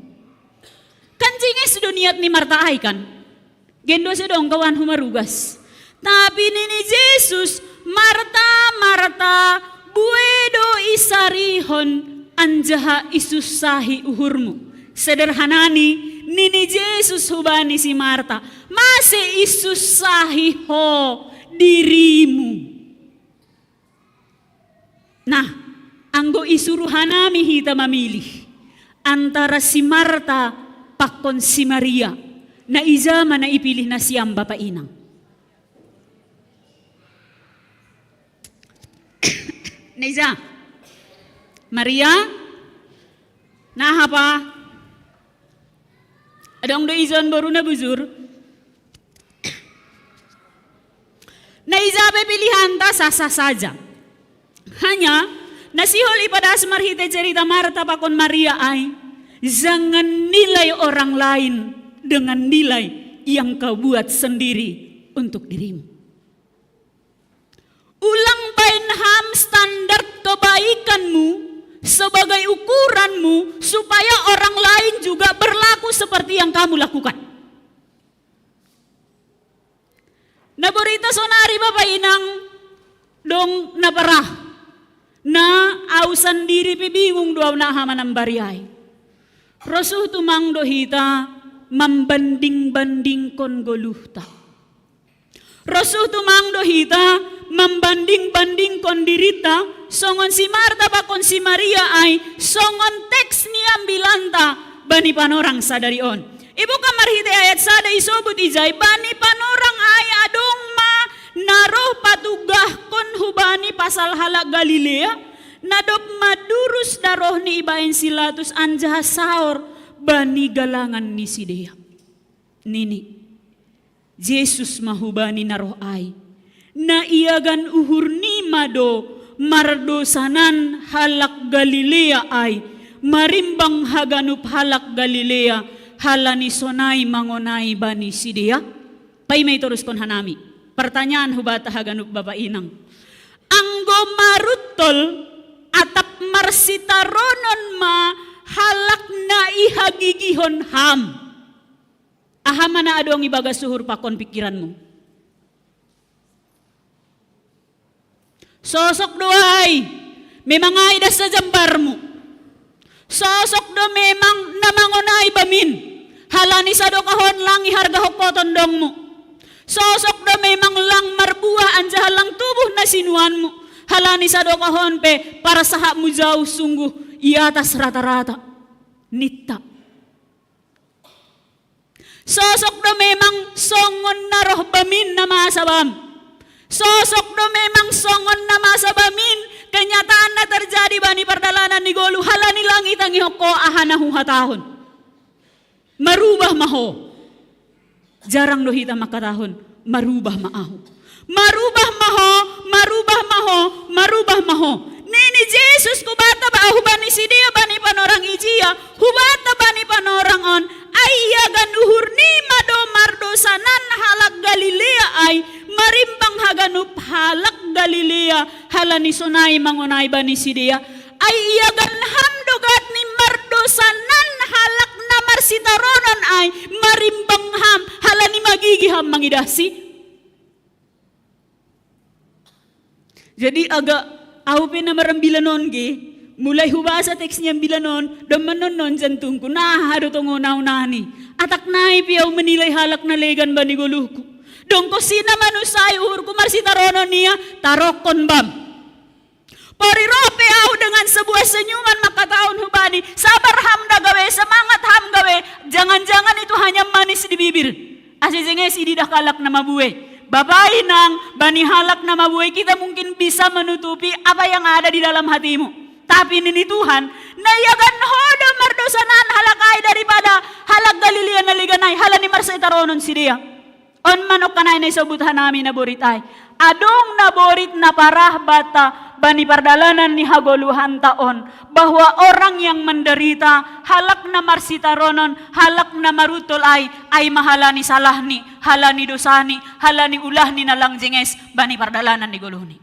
Kancingnya sudah niat ni Marta ay kan. Gendo sedong kawan humarugas. Tapi nini Yesus, Marta, Marta, buedo isarihon anjaha isusahi uhurmu. Sederhanani, nini Yesus hubani si Marta, masih isusahi ho dirimu. Nah, anggo isuruhanami hita memilih antara si Marta pakon si Maria na izama na ipilih na siyang Bapak Inang. Naiza, Maria, nah apa? Adong do izon baru na buzur. Naiza pilihan ta sah-sah saja. Hanya nasihol ipada marhite cerita Marta pakon Maria ay, jangan nilai orang lain dengan nilai yang kau buat sendiri untuk dirimu. Ulang painham standar kebaikanmu sebagai ukuranmu supaya orang lain juga berlaku seperti yang kamu lakukan. Naborita sonari Bapak Inang dong naparah na au sendiri bingung doa na hamanam bariay. Rosuh tumang dohita membanding-bandingkon goluhta. Rosuh tumang dohita membanding-bandingkon dirita. Songon si Marta bakon si Maria ay songon teks ni ambilanta bani panorang sadari on. Ibu kamar hite ayat sada isobut ijay bani panorang ay adong ma naroh patugah kon hubani pasal halak Galilea. Nadop madurus daroh ni ibain silatus anjah saor bani galangan ni sidea. Nini, Yesus mahubani naroh ay, na iagan uhur ni mado mardosanan halak Galilea ay, marimbang haganup halak Galilea, halani sonay mangonay bani sidea. Pay may terus kon hanami. Pertanyaan hubata haganup Bapak Inang. Anggo marutol atap marsitaronon ma halak na ihagigihon ham. Ahama na ado ang ibaga suhur pakon pikiranmu. Sosok doay, memang aidas sa jambarmu. Sosok do memang namangonay bamin. Halani sa do kahon lang iharga hokoton dongmu. Sosok do memang lang marbuah anjah lang tubuh na sinuanmu. Halani sa do kahon pe para sahak mu jauh sungguh i atas rata-rata. Nita. Sosok do memang songon naroh bamin na masabam. Sosok do memang songon na masabamin. Kenyataan na terjadi bani perdalanan ni golu. Halani langit ang ihoko ahanahu hatahon. Marubah maho. Jarang do hita makatahon. marubah maahu. Marubah maho, marubah maho, marubah maho. Nini Jesus kubata ba hubani sidia bani panorang ijia, hubata bani panorang on, ayya ganuhur ni mado mardosanan halak Galilea ay marimbang haganup halak Galilea halani sonay mangonay bani sidia, ayya ganham dogat ni mardosanan halak na marsitaronon ay marimbang ham halani magigiham mangidasi. Jadi agak Aupe na marambilanon ge, mulai hubasa teks niya bilanon, damanon non jantungku, hado tongo naunani. Atak nai piyaw menilai halak na legan bani guluhku. Dongko sina manusay uhurku marsitaronon niya, tarokon bam. Porirope au dengan sebuah senyuman makataon hubani, sabar ham gawe, semangat ham gawe, jangan-jangan itu hanya manis di bibir. Asisenge si didah kalak nama buwe. Bapak inang, bani halak nama buai kita mungkin bisa menutupi apa yang ada di dalam hatimu. Tapi ini Tuhan, nayagan hodo merdosanan halakai daripada halak Galilea naliganay halani marsitaronon si dia. On manok kanay na isabut hanami na boritai. Adong na borit na parah bata bani pardalanan ni hagoluhan taon bahwa orang yang menderita halak na marsitaronon halak na marutol ay mahalani salahni halani dosani halani ulahni na lang jenges bani pardalanan ni goluhni.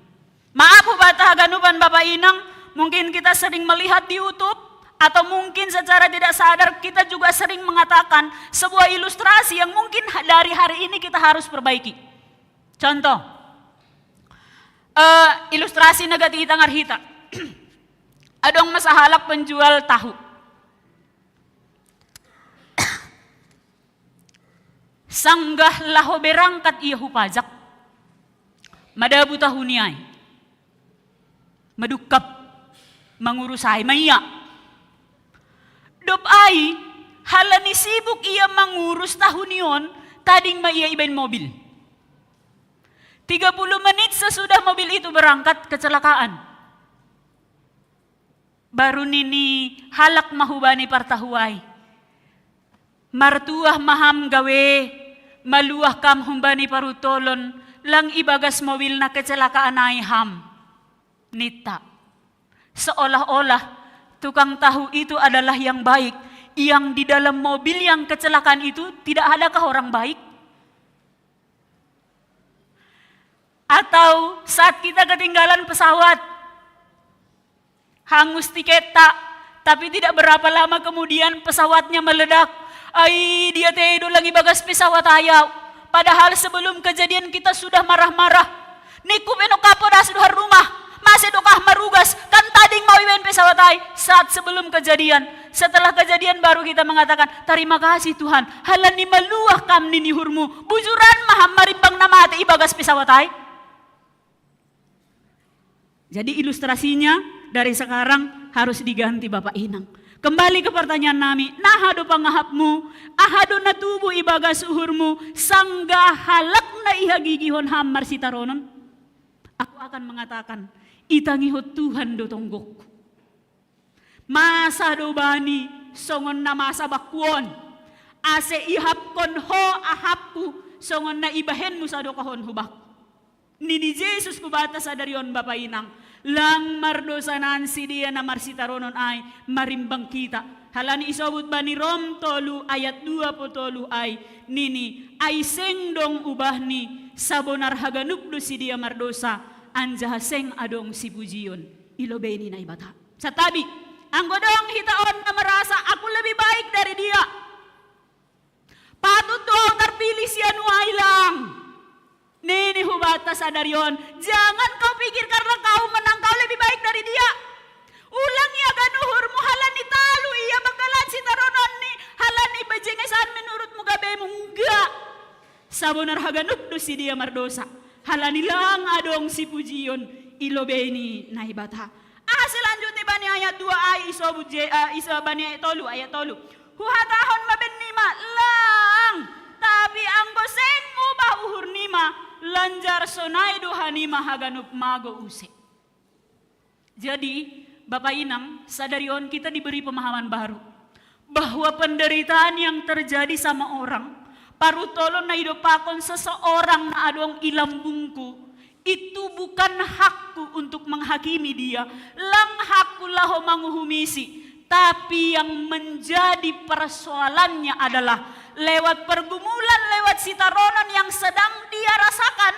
Maaf po bata ganupan Bapak Inang, mungkin kita sering melihat di YouTube atau mungkin secara tidak sadar kita juga sering mengatakan sebuah ilustrasi yang mungkin dari hari ini kita harus perbaiki. Contoh, ilustrasi negati itangar hita. Adong masahalak penjual tahu. Sanggah laho berangkat iya hupajak. Madabu tahu niay. Madukap mangurusay maya. Dop ay halani sibuk iya mangurus tahu niyon tading maiya ibain mobil. 30 menit sesudah mobil itu berangkat kecelakaan. Baru nini halak mahubani partahuay. Martuah maham gawe, maluah kam humbani parutolon, lang ibagas mobil na kecelakaan ay ham. Nita. Seolah-olah tukang tahu itu adalah yang baik. Yang di dalam mobil yang kecelakaan itu tidak adakah orang baik? Atau saat kita ketinggalan pesawat, hangus tiket tapi tidak berapa lama kemudian pesawatnya meledak. Ay, dia tedo lagi bagas pesawat ayaw. Padahal sebelum kejadian kita sudah marah-marah. Niku beno kapo dah sudah rumah, masih dokah marugas, kan tading mau ibain pesawat ay. Saat sebelum kejadian, setelah kejadian baru kita mengatakan, terima kasih Tuhan, halani maluah kam ninihurmu, bujuran maham marimbang namate ibagas pesawat ay. Jadi ilustrasinya dari sekarang harus diganti Bapak Inang. Kembali ke pertanyaan nami, nahado pangahapmu, ahado na tubo ibagas uhurmu, sangga halak na ihagigihon ham marsitaronon. Aku akan mengatakan, itangihot Tuhan do tonggok. Masa do bani, songon na masa bakwon. Ase ihapkon ho ahapku, songon na ibahen mo sa do kahon hubak. Nini Jesus kubata sa darion Bapak Inang. Lang mardosanan si dia na marsitaronon ay marimbang kita. Halani isobut ba ni Rom tolu ayat 20 ay nini ay sengdong ubah ni sabonar haganupdo si dia mardosa anja seng adong si pujion ilobeni na ibata. Sa tabi, ang godong hitaon na merasa aku lebih baik dari dia. Patut dong terpilih si anuay lang. Nini hubata sadarion, jangan kau pikir karena kau menang kau lebih baik dari dia. Ulang ya ganuhurmu halani talu iya bakalan si taronon ni halani bajengesan menurutmu gabemu enggak. Sabonar haganuk do si dia mardosa. Halani lang adong si pujion ilobeni naibata. Selanjutnya bani ayat 2 ay iso bani ayat 3 ayat 3. Huhatahon mabenima lang tapi anggo seng ubah uhur nima lanjar sonai dohani mahaganup mago use. Jadi Bapak Inang, sadarion kita diberi pemahaman baru bahwa penderitaan yang terjadi sama orang, parutolo na idopakon seseorang na adong ilambungku, itu bukan hakku untuk menghakimi dia, lang hakku laho manguhumisi. Tapi yang menjadi persoalannya adalah lewat pergumulan, lewat sitaronan yang sedang dia rasakan,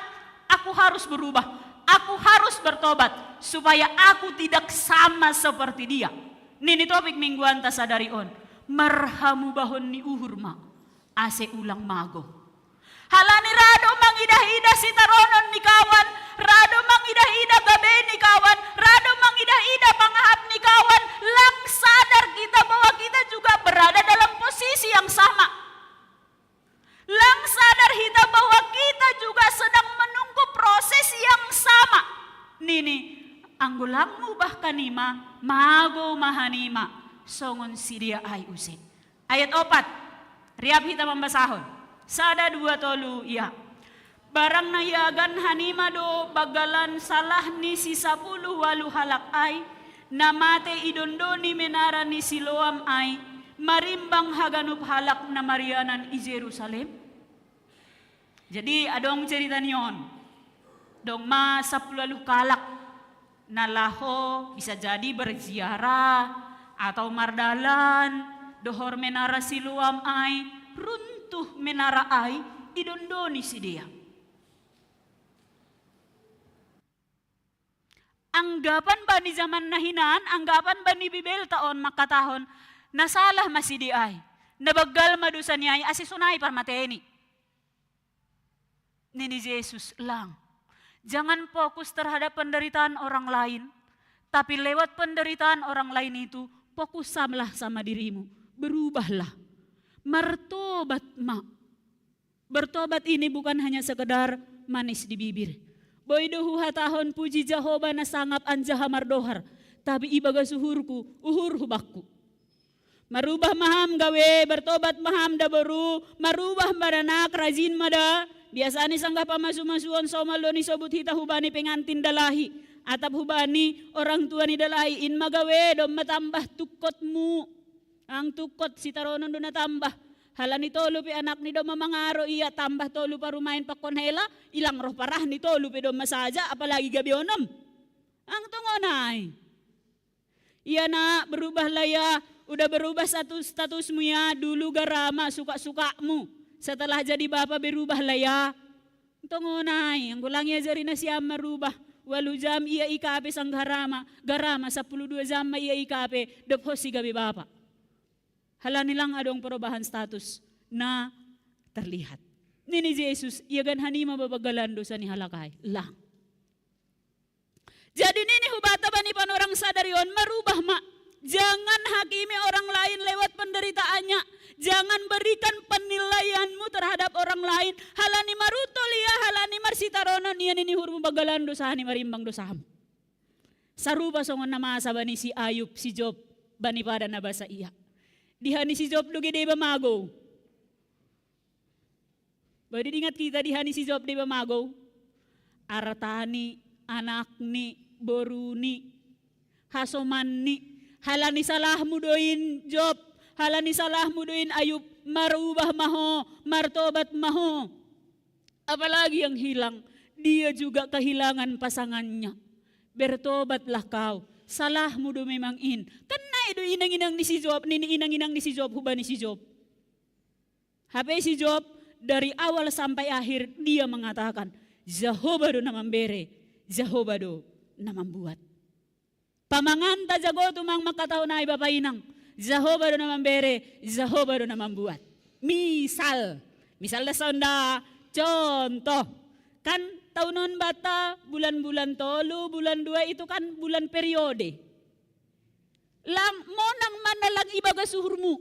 aku harus berubah, aku harus bertobat supaya aku tidak sama seperti dia. Nini topik mingguan ta sadari on, marhamu bahon ni uhurma, ase ulang mago. Halani rado mangidah-idah sitaronon ni kawan, rado mangidah-idah gabe ni kawan, rado mangidah-idah pangahap ni kawan, lang sadar kita bahwa kita juga berada dalam posisi yang sama. Lang sadar kita bahwa kita juga sedang menunggu proses yang sama. Nini, anggulangmu bahkan nima, mago mahanima, songon sidia ay use. Ayat 4, riap kita membasahon. Sada 2 tolu, ya. Barang nayagan hanima do bagalan salah ni si 10 walu halak ay, namate idondoni menara ni Siloam ay, marimbang haganup halak na Marianan i Jerusalem. Jadi adong cerita niyon. Dong ma 10 kalak na laho bisa jadi berziarah atau mardalan dohor menara Siloam ay, runtuh menara ay idondoni si dia. Anggapan ba ni zaman nahinan, anggapan ba ni Bibel taon makatahon, nasalah masih di ay, nabagal madusa niya ay asisunay parmateni. Nini Jesus lang, jangan fokus terhadap penderitaan orang lain, tapi lewat penderitaan orang lain itu, fokuslah sama dirimu, berubahlah, martobat ma. Bertobat ini bukan hanya sekedar manis di bibir. Boydohu hatahon puji Jehovah na sangap anjaha mardohar, tapi ibaga suhurku, uhur hubakku. Marubah maham gawe, bertobat maham da baru, marubah baranak rajin mada, biasa ni sanggah pamasu-masuan somalo ni sobut hita hubani pengantin dalahi, atap hubani orang tua ni dalahi, in magawe dom matambah tukotmu, ang tukot si taronon do na tambah. Hala ni tolo pi anak ni do mamangaro iya tambah tolo pa rumain pa konhela ilang roh parah ni tolo pi do masaja apalagi gabi onom. Ang tungonay. Iya na berubahlah ya, udah berubah statusmu ya, dulu garama suka-sukamu. Setelah jadi bapak berubahlah ya. Tungonay, ang kulang ya jari na siya merubah. Walu jam iya ikape sang garama 12 jam iya ikape dophosi gabi bapak. Hala nilang adong perubahan status na terlihat. Nini Jesus, iya gan hanima babagalan dosa ni halakay. Lang. Jadi nini hubata ba ni panorang sadarion, marubah ma. Jangan hakimi orang lain lewat penderitaannya. Jangan berikan penilaianmu terhadap orang lain. Hala ni marutol iya, hala ni marsitarono niya nini hurmu bagalan dosa ni marimbang dosam. Sarupa songon na masa ba ni si Ayub, si Job, bani pada nabasa iya. Dihani si Job lugi di bamago. Badi diingat kita dihani si Job di bamago. Artani, anakni, boruni, hasomanni. Halani salah mudoin Job, halani salah mudoin Ayub, marubah maho, martobat maho. Apalagi yang hilang, dia juga kehilangan pasangannya. Bertobatlah kau. Salahmu do memang in. Kena itu inang-inang ni si Job, nini inang-inang ni si Job, hubani si Job. HP si Job dari awal sampai akhir dia mengatakan, Jehovah do na membere, Jehovah do na membuat. Pamanganta jago tumang makataon na Bapak Inang, Jehovah do na membere, Jehovah do na membuat. Misal na sonda, contoh, kan tahunan bata, bulan-bulan tolu, bulan 2 itu kan bulan periode. Lang monang manalang ibaga suhurmu.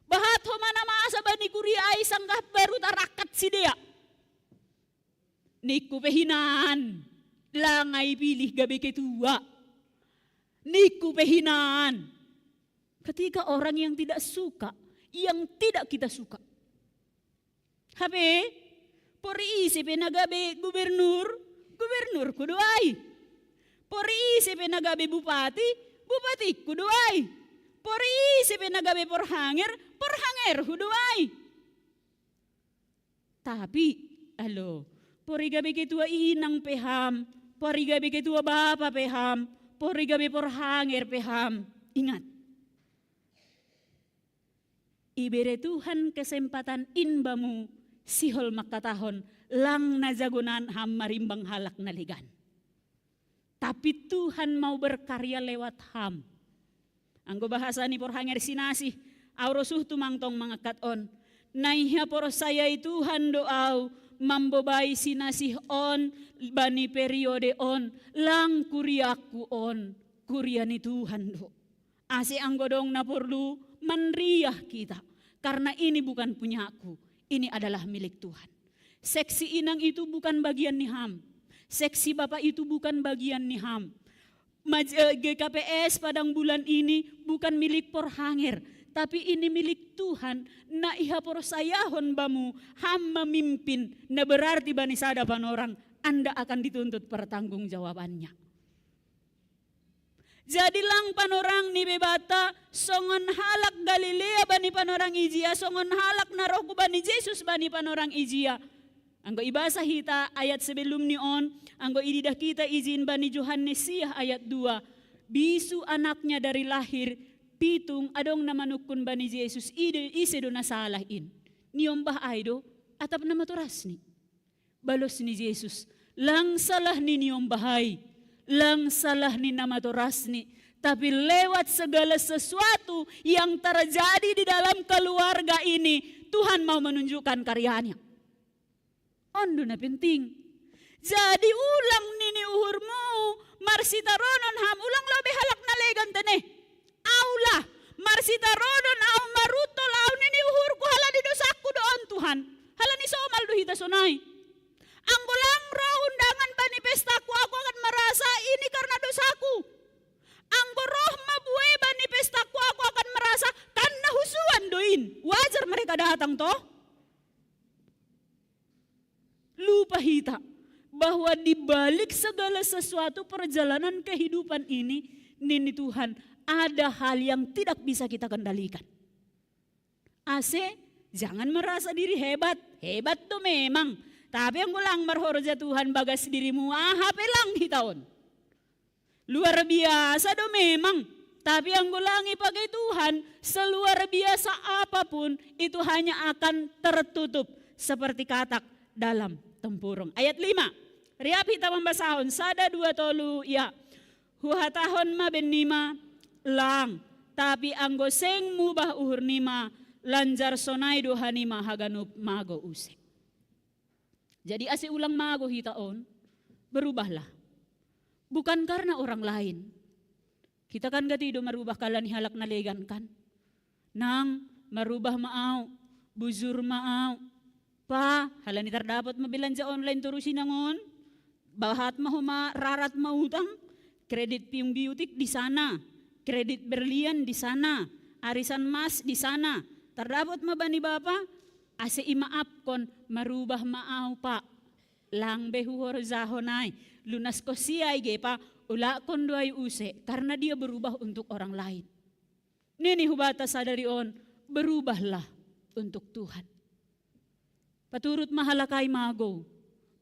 Bahat ho mana maasa ba ni kuri ay sanggah baru tarakat si dia. Niku pehinaan, langay pilih gabi ketua. Niku pehinaan. Ketika orang yang tidak suka, yang tidak kita suka. Habe pori isi penagabe gubernur kuduai. Pori isi penagabe bupati kuduai. Pori isi penagabe porhanger huduai. Tapi, pori gabi ketua inang peham, pori gabi ketua bapa peham, pori gabi porhanger peham. Ingat, ibere Tuhan kesempatan inbamu sihol makatahon lang najagunan ham marimbang halak naligan. Tapi Tuhan mau berkarya lewat ham. Anggo bahasa ni porhanger sinasih, aurosuh tumangtong mangakat on. Naiha por saya Tuhan doau mambobai sinasih on bani periode on lang kuriaku on kuria ni Tuhan do. Ase anggodong na perlu menriah kita karena ini bukan punya aku, ini adalah milik Tuhan. Seksi inang itu bukan bagian ni ham, seksi bapak itu bukan bagian ni ham. GKPS Padang Bulan ini bukan milik porhanger, tapi ini milik Tuhan. Na iha porosayahon bamu ham memimpin, na berarti bani sada panorang Anda akan dituntut pertanggungjawabannya. Jadi lang panorang ni bebata songon halak Galilea bani panorang ijia, songon halak naroku bani Yesus bani panorang ijia. Anggo ibasa hita ayat sebelum ni on, anggo ididah kita izin bani Yohanes ayat 2. Bisu anaknya dari lahir, pitung adong namanukun bani Yesus ise do nasalahin. Niyom bah aydo atap nama torasni. Balos ni Yesus, lang salah ni niyom bahay, lang salah ni nama torasni. Tapi lewat segala sesuatu yang terjadi di dalam keluarga ini, Tuhan mau menunjukkan karyanya. Ondo na penting. Jadi ulang nini uhurmu, marsita ronon ham ulang lobe halak na legan tene. Aula, marsita ronon au maruto lau nini uhurku hala di dosaku doon Tuhan. Hala ni somal duhita sonai. Ang gulang roh undangan bani pestaku aku akan merasa ini karena dosaku. Ang roh mabue bani pestaku aku akan merasa karena husuan doin. Wajar mereka datang toh. Lupa hita bahwa di balik segala sesuatu perjalanan kehidupan ini, nini Tuhan, ada hal yang tidak bisa kita kendalikan. Jangan merasa diri hebat, hebat tuh memang. Tapi yang gulang marhorja Tuhan bagas dirimu, hape lang hitaon. Luar biasa do memang. Tapi yang gulangi pakai Tuhan, seluar biasa apapun itu hanya akan tertutup seperti katak dalam tempurung. Ayat 5. Riap hita membasahon sada 2 tolu ya. Huhatahon ma benima lang. Tapi anggo seng mubah uhur nima lanjar sonai dohanima haganup mago use. Jadi ase ulang mago hitaon berubahlah. Bukan karena orang lain. Kita kan gak tido merubah kalan halak nalegan kan. Nang merubah maau, buzur maau. Pa, halani terdapat mabelanja online turusin nangon. Bahat mahuma rarat mautang. Kredit piung biotik di sana. Kredit berlian di sana. Arisan mas di sana. Terdapat mabani bapa. Ase imaapkon marubah maaw pa. Lang behuhor zahonay. Lunas ko siyay ge pa. Ula kon doay use. Karena dia berubah untuk orang lain. Nini hubata sadari on. Berubahlah untuk Tuhan. Paturut mahalakay mago,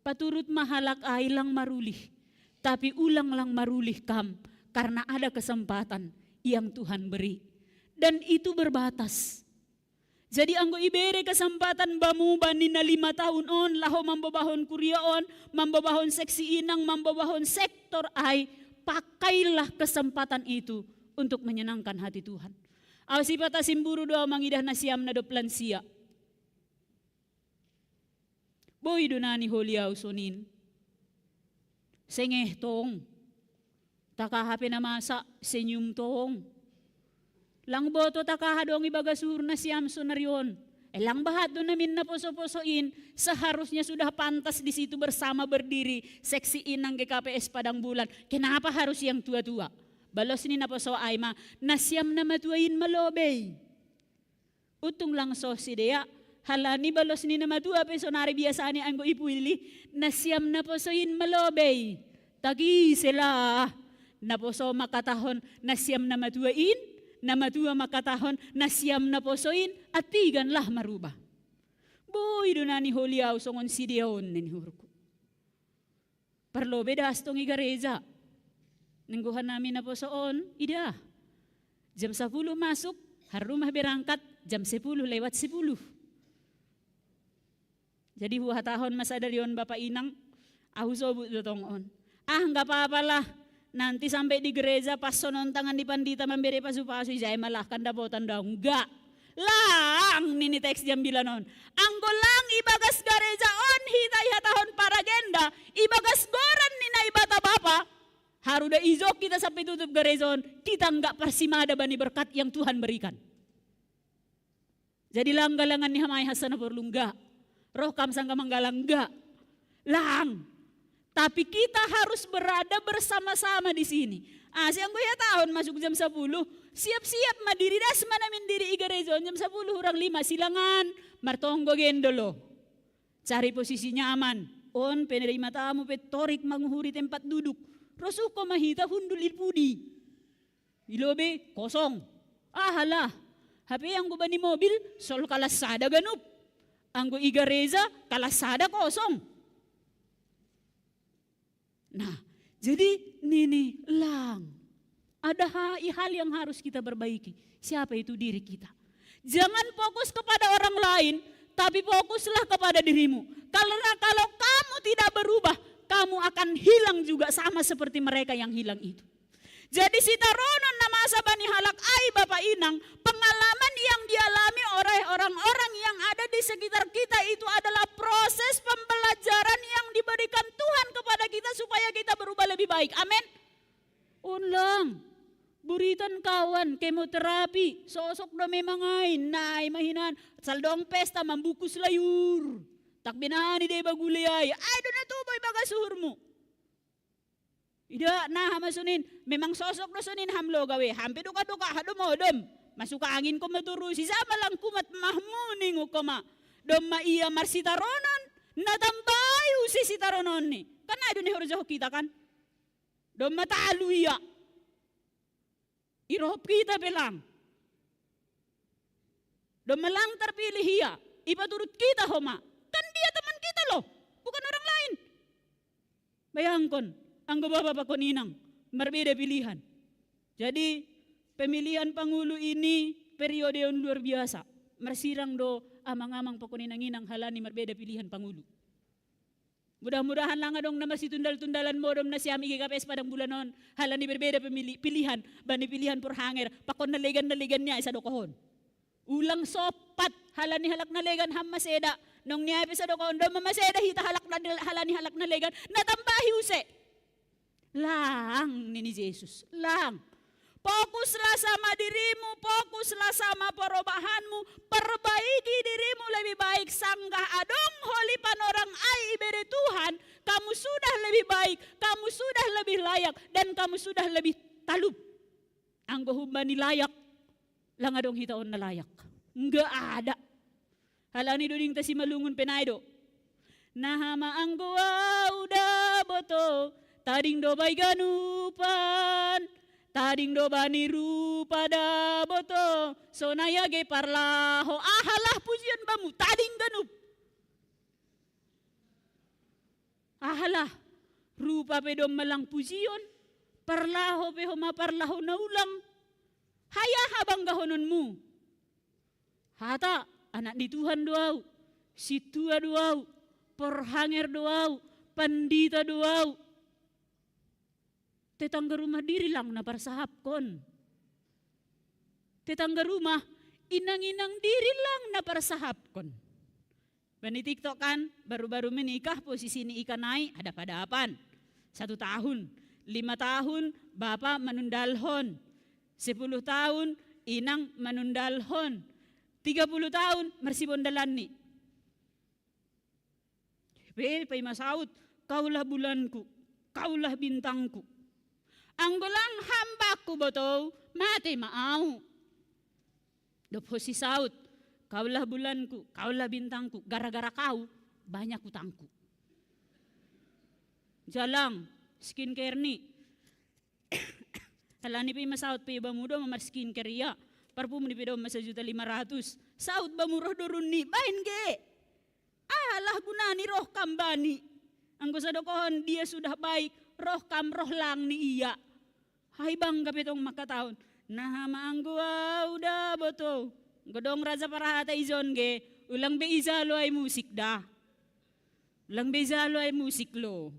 paturut mahalakay lang marulih, tapi ulang lang marulih kam karena ada kesempatan yang Tuhan beri. Dan itu berbatas. Jadi anggo ibere kesempatan bamu bani na 5 tahun on, laho mambabahon kuria on, mambabahon seksi inang, mambabahon sektor ay, pakailah kesempatan itu untuk menyenangkan hati Tuhan. Awsipata simburu doa mangidah na siam na do plansia. Boy donani holiaw sonin. Sengeh tong. Takahape na masa senyum tong. Lang boto takahadong ibagasur na siyam sonaryon. Lang bahat doon namin na poso-posoin. Seharusnya sudah pantas di situ bersama berdiri. Seksiin ng GKPS Padang Bulan. Kenapa harus yang tua-tua? Balos ni na poso ay ma. Nasyam na matuain malobey. Utong lang so si Dea. Halani balos ni na matua pesonari biasa ni anggo ipuili. Nasyam na posoin malobey. Tagi sila. Naposo makatahon nasyam na matuain. Na matua makatahon nasyam na posoin. At tiganlah marubah. Boy do nani holiaw songon sidiaon ninihurko. Perlo bedas tong igareja. Nengguhan namin na po soon, ida. Jam 10 masuk, harumah berangkat, jam 10 lewat 10. Jadi buah tahun masa dari on Bapak Inang, aku sobut dotong on. Nggak apa-apalah, nanti sampai di gereja pas sonon tangan di pandita memberi pasu-pasu, saya malah kan dapotan daw. Enggak. Lang nini teks jam bilanon. Anggolang ibagas gereja on hita tahun para agenda, ibagas goran nina ibata bapa. Haruda izok kita sampai tutup gereja on, kita enggak persimada bani berkat yang Tuhan berikan. Jadi langgalangan ni hamai hasana perlu enggak. Roh kam sangka manggalang enggak. Lang. Tapi kita harus berada bersama-sama di sini. Siang gue ya tahun masuk jam 10. Siap-siap madiri das mana mindiri gereja jam 10 orang 5 silangan. Martonggo gendolo. Cari posisi nyaman. On penerima tamu petorik menguhuri tempat duduk. Rosuko mahita hundul ilpudi. Ilobe kosong. Halah. HP yang gue bani mobil sol kalasada ganup. Anggo igareza kalasada kosong. Nah, jadi nini lang. Ada hal yang harus kita perbaiki. Siapa itu diri kita? Jangan fokus kepada orang lain, tapi fokuslah kepada dirimu. Karena kalau kamu tidak berubah, kamu akan hilang juga sama seperti mereka yang hilang itu. Jadi si taronon nama sabani halak ai Bapak Inang, pengalaman yang dialami oleh orang-orang yang ada di sekitar kita itu adalah proses pembelajaran yang diberikan Tuhan kepada kita supaya kita berubah lebih baik. Amin. Ulang. Buritan kawan kemoterapi, sosok do memang nai mahinan, saldong pesta mambukus layur. Tak binani de bagulay. Ay do na tuboy baga suhurmu. Ida nah masunin, memang sosok do sunin hamlo gawe, hampe duka-duka hado modem. Masuk angin ko maturusi sama lang kumat mahmuning ukoma. Doma iya marsitaronon, natambayo si sitaronon ni. Kan ado ni horjo kita kan. Doma talu iya. Irohop kita belang. Doma lang terpilih iya. Ipaturut kita homa. Kan dia teman kita loh, bukan orang lain. Bayangkan, anggo bapak koninang, berbeda pilihan. Jadi pemilihan Pangulo ini periode yang luar biasa. Mersirang do amang-amang pakoninang-inang halani berbeda pilihan Pangulo. Mudah-mudahan lang adong nama si tundal-tundalan modom na siyam igikapes padang bulanon. Halani berbeda pilihan, bani pilihan purhanger, pakon naligan-naligan niya isa dokohon. Ulang sopat, halani halak naligan ham maseda. Nung niya sa dokohon, do mamaseda hita halani halak naligan, natambahi use. Lang ni Jesus, lang. Fokuslah sama dirimu, fokuslah sama perubahanmu, perbaiki dirimu lebih baik. Sanggah adong holipan orang ai ibere Tuhan, kamu sudah lebih baik, kamu sudah lebih layak, dan kamu sudah lebih talub. Anggo humbani layak, lang adong hitaon na layak. Enggak ada. Halani duding ta si malungun penaido. Nahama anggo auda boto, tading do bay ganupan. Tading do bani rupa da boto, sonaya ge parlaho, ahalah pujian bamu, tading ganup. Ahalah, rupa pedom malang pujian, parlaho peho ma parlaho na ulang. Haya habang gahononmu. Hata, anak di Tuhan doau, situa doau, porhanger doau, pandita doau. Tetangga rumah diri lang na parsahap kon. Tetangga rumah, inang-inang diri lang na parsahap kon. Bani TikTok kan, baru-baru menikah posisi ni ikan naik, ada padapan. 1 tahun, 5 tahun, bapak menundalhon. 10 tahun, inang menundalhon. 30 tahun, marsibondalan ni. Pay masaut, kaulah bulanku, kaulah bintangku. Anggolang hambaku boto, mati maau. Dopo si saut, kaulah bulanku, kaulah bintangku, gara-gara kau banyak utangku. Jalang, skincare ni. Halani pa masaut pa iba mudo mamar skincare ya. Parfum ni pido masa 1.500.000. Saut ba murah dorun ni, bain ge. salah gunani roh kambani. Anggo sadokohon dia sudah baik, roh kam roh lang ni iya. Hai bangga petong makataon. Nah maanggo udah boto. Godong raja parahata izon ge, ulang be izalo ay musik dah. Ulang be izalo ay musik lo.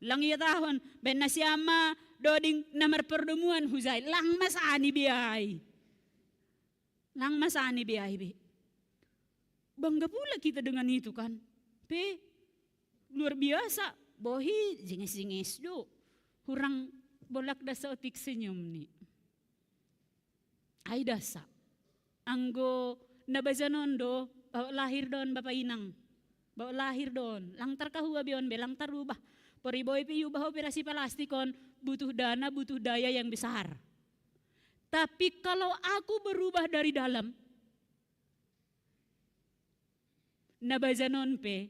Lang iya tahon, ben nasyama doding namar perdemuan huzay, lang masani biay. Lang masani biay be. Bangga pula kita dengan itu kan. Pe, luar biasa. Bohi jengis-jengis do. Hurang bolak dasa otik senyum ni. Ay dasa. Anggo nabazanon do, bawa lahir don Bapak Inang. Bawa lahir don. Lang tarkahua bion be, lang tarubah. Poriboy piyubah operasi plastikon, butuh dana, butuh daya yang besar. Tapi kalau aku berubah dari dalam, nabazanon pe,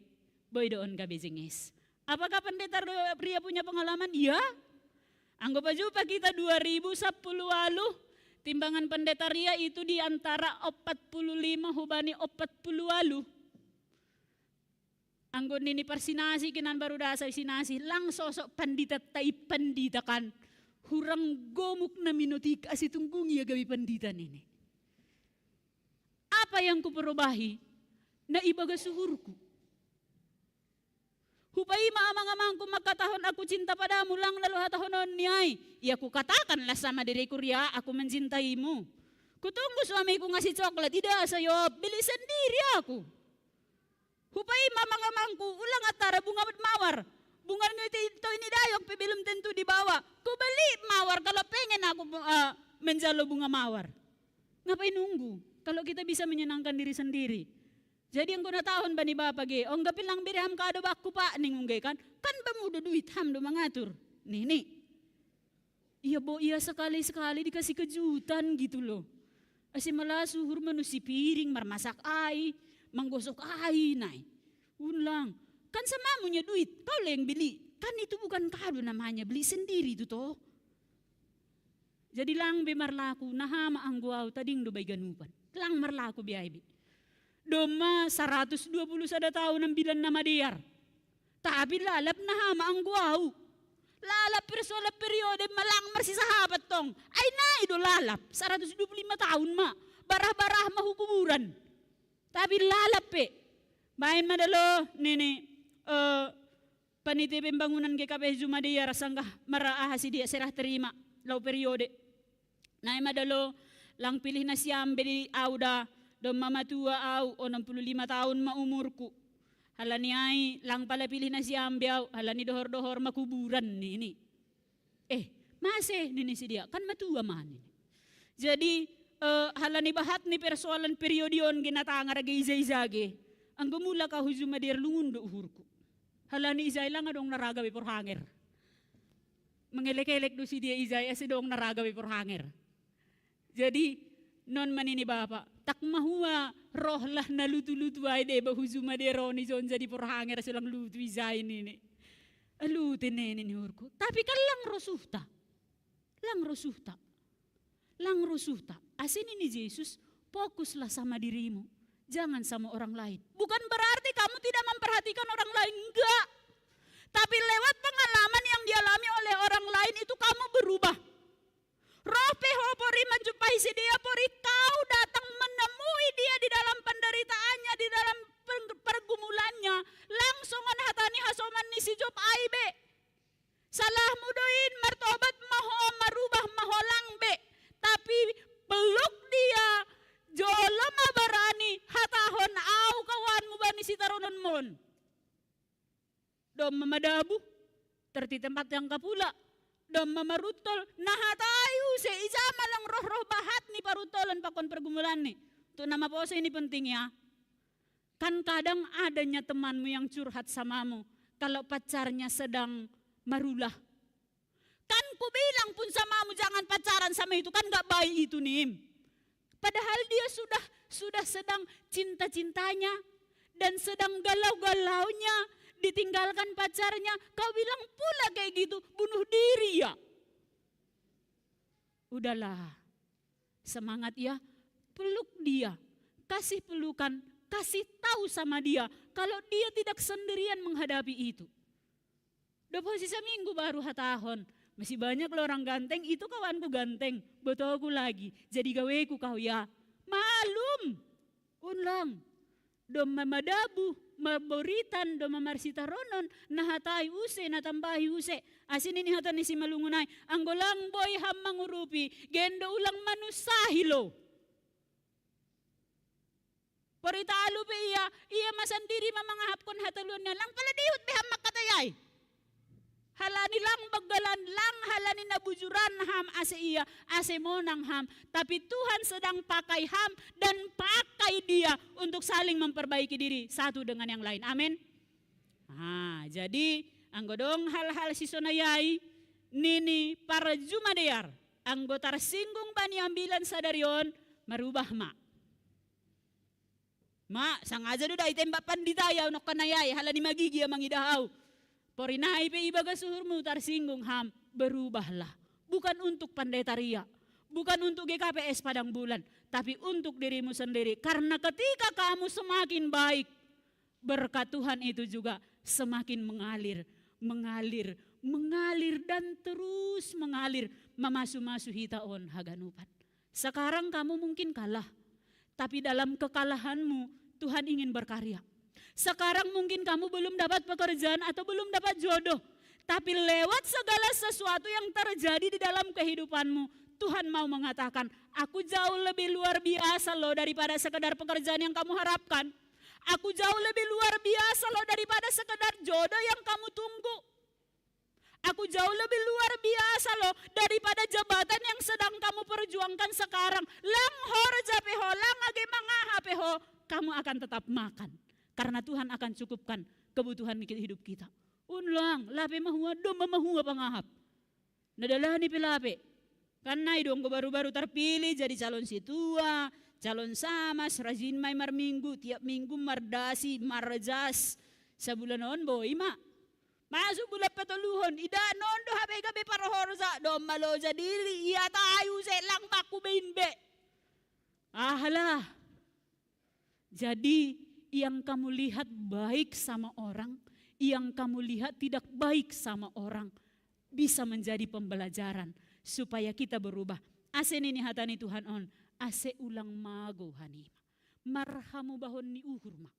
boy doon gabi jengis. Apakah pendeta pria punya pengalaman? Ya. Anggap aja pak kita 2010 lalu, timbangan pendeta ria itu di antara 45 hubani 40 lalu. Anggon nini persinasi kinan baru dasar sinasi lang sosok pandita tai pandita kan hurang gomuk na minuti kasih tunggungi ya gabi pandita nini. Apa yang kuperubahi? Na ibaga suhurku. Hupai maamang-amangku makatahon aku cinta padamu lang lalu hatahonon niyay. Ya ku katakanlah sama diriku ria aku mencintaimu. Kutunggu suamiku ngasih coklat tidak sayo beli sendiri aku. Hupai mamang-amangku ulang atara bunga mawar. Bunga itu ini dayok belum tentu dibawa. Ku beli mawar kalau pengen aku menjalo bunga mawar. Ngapain nunggu? Kalau kita bisa menyenangkan diri sendiri. Jadi yang kuna tahun bani bapak ge, enggak bilang birham kado bakku pak ning ungge kan bamuda duit ham do mengatur. Nih. Iya bo iya sekali-sekali dikasih kejutan gitu loh. Asyik malah suhur manusi piring marmasak ai. Menggosok nai. Ulang. Kan sama punya duit. Kau yang beli. Kan itu bukan kado namanya. Beli sendiri itu toh. Jadi lang be marlaku. Nahama ang guaw. Tading do bay ganupan. Lang marlaku biay. Doma 120 sada tahun ng bilan na madiyar. Tapi lalap nahama ang guaw. Lalap persoala periode malang marsi sahabat tong. Ay na ido lalap. 125 tahun ma. Barah-barah mahukuburan. Tapi lalape, main madalo nene paniti pembangunan GKP Jumadia rasanggah maraahasi dia serah terima lau periode. Naik madalo lang pilih na siyambe di auda do mama tua au 65 tahun ma umurku. Halani ay lang pala pilih na siyambe au halani dohor-dohor makuburan ni. Masih nini si dia kan matua man ini. Jadi halani bahat ni persoalan periodion ginatanga ragi izay-izage. Ang gumula ka huzumadir lungundo uhurku. Halani izay lang adong naragawi por hanger. Mengelek-elek do si dia izay asi dong naragawi por hanger. Jadi non manini bapa tak mahuwa roh lah na lutu-lutu ay de ba huzumadir ni zon jadi por hanger silang lutu izay nini. Alutin nini hurku. Tapi kan lang rosuhta. Lang rosuhta. Asin ini Yesus, fokuslah sama dirimu. Jangan sama orang lain. Bukan berarti kamu tidak memperhatikan orang lain. Enggak. Tapi lewat pengalaman yang dialami oleh orang lain itu kamu berubah. Roh pehopori menjumpai si dia pori. Kau datang menemui dia di dalam penderitaannya. Di dalam pergumulannya. Langsung hatani hasoman ni si Job aibe. Salah mudoin martobat maho marubah maholang be. Tapi peluk dia jolo mabarani hatahon au kawanmu bani si taronon mon. Dom mamadabu terti tempat yang kapula. Dom mamarutol nahatayu se ijama lang roh-roh bahat ni parutolan pakon pergumulan ni. Itu nama pose ini penting ya. Kan kadang adanya temanmu yang curhat samamu kalau pacarnya sedang marulah. Kan ku bilang pun samamu jangan pacaran sama itu kan gak baik itu nih. Padahal dia sudah sedang cinta-cintanya dan sedang galau-galaunya ditinggalkan pacarnya. Kau bilang pula kayak gitu bunuh diri ya. Udahlah semangat ya peluk dia kasih pelukan kasih tahu sama dia kalau dia tidak sendirian menghadapi itu. Dapat sisa minggu baru hatahon. Masih banyak loh orang ganteng, itu kawanku ganteng. Botoku lagi, jadi gaweku kau ya. Malum, unlang. Dom mamadabu, maboritan, dom mamarsita ronon, nahatai use, natambahi use. Asin ini hatan ni si malungunay. Anggolang boy ham mangurupi, gendo ulang manusahilo. Peritalo pe iya masandiri mamangahap kon hatalun nga lang pala dihut beham makatayay. Halani lang bagalan lang halani nabujuran ham ase iya ase monang ham. Tapi Tuhan sedang pakai ham dan pakai dia untuk saling memperbaiki diri satu dengan yang lain. Amin. Jadi anggodong hal-hal sisonayay nini para jumadear anggota singgung bani ambilan sadarion marubah ma. Ma, sangaja do da itembak panditaya unok kanayay halani magigi amang idahaw. Porinay pe ibaga suhurmu tarsinggung ham, berubahlah. Bukan untuk pendeta ria, bukan untuk GKPS Padang Bulan, tapi untuk dirimu sendiri. Karena ketika kamu semakin baik, berkat Tuhan itu juga semakin mengalir dan terus mengalir memasu-masu hitaon haganupan. Sekarang kamu mungkin kalah, tapi dalam kekalahanmu Tuhan ingin berkarya. Sekarang mungkin kamu belum dapat pekerjaan atau belum dapat jodoh. Tapi lewat segala sesuatu yang terjadi di dalam kehidupanmu, Tuhan mau mengatakan, aku jauh lebih luar biasa loh daripada sekedar pekerjaan yang kamu harapkan. Aku jauh lebih luar biasa loh daripada sekedar jodoh yang kamu tunggu. Aku jauh lebih luar biasa loh daripada jabatan yang sedang kamu perjuangkan sekarang. Lang hor japeho, lang age mangahapeho, kamu akan tetap makan. Karena Tuhan akan cukupkan kebutuhan hidup kita. Unlang, lape mahua, doma mahua pangahap. Nadalah ni pilape. Karena idong baru-baru terpilih jadi calon situa, calon samas, rajin may marminggu, tiap minggu mardasi, marjas. Sabulan on boy, ma. Masuk bulan petuluhon, ida nondo hape gabe parohorza, doma loja diri, iya tayo selang baku beinbe. Ahalah. Jadi yang kamu lihat baik sama orang, yang kamu lihat tidak baik sama orang, bisa menjadi pembelajaran supaya kita berubah. Ase nini hatani Tuhan on, ase ulang mago hanima. Marhamu bahon ni uhurma.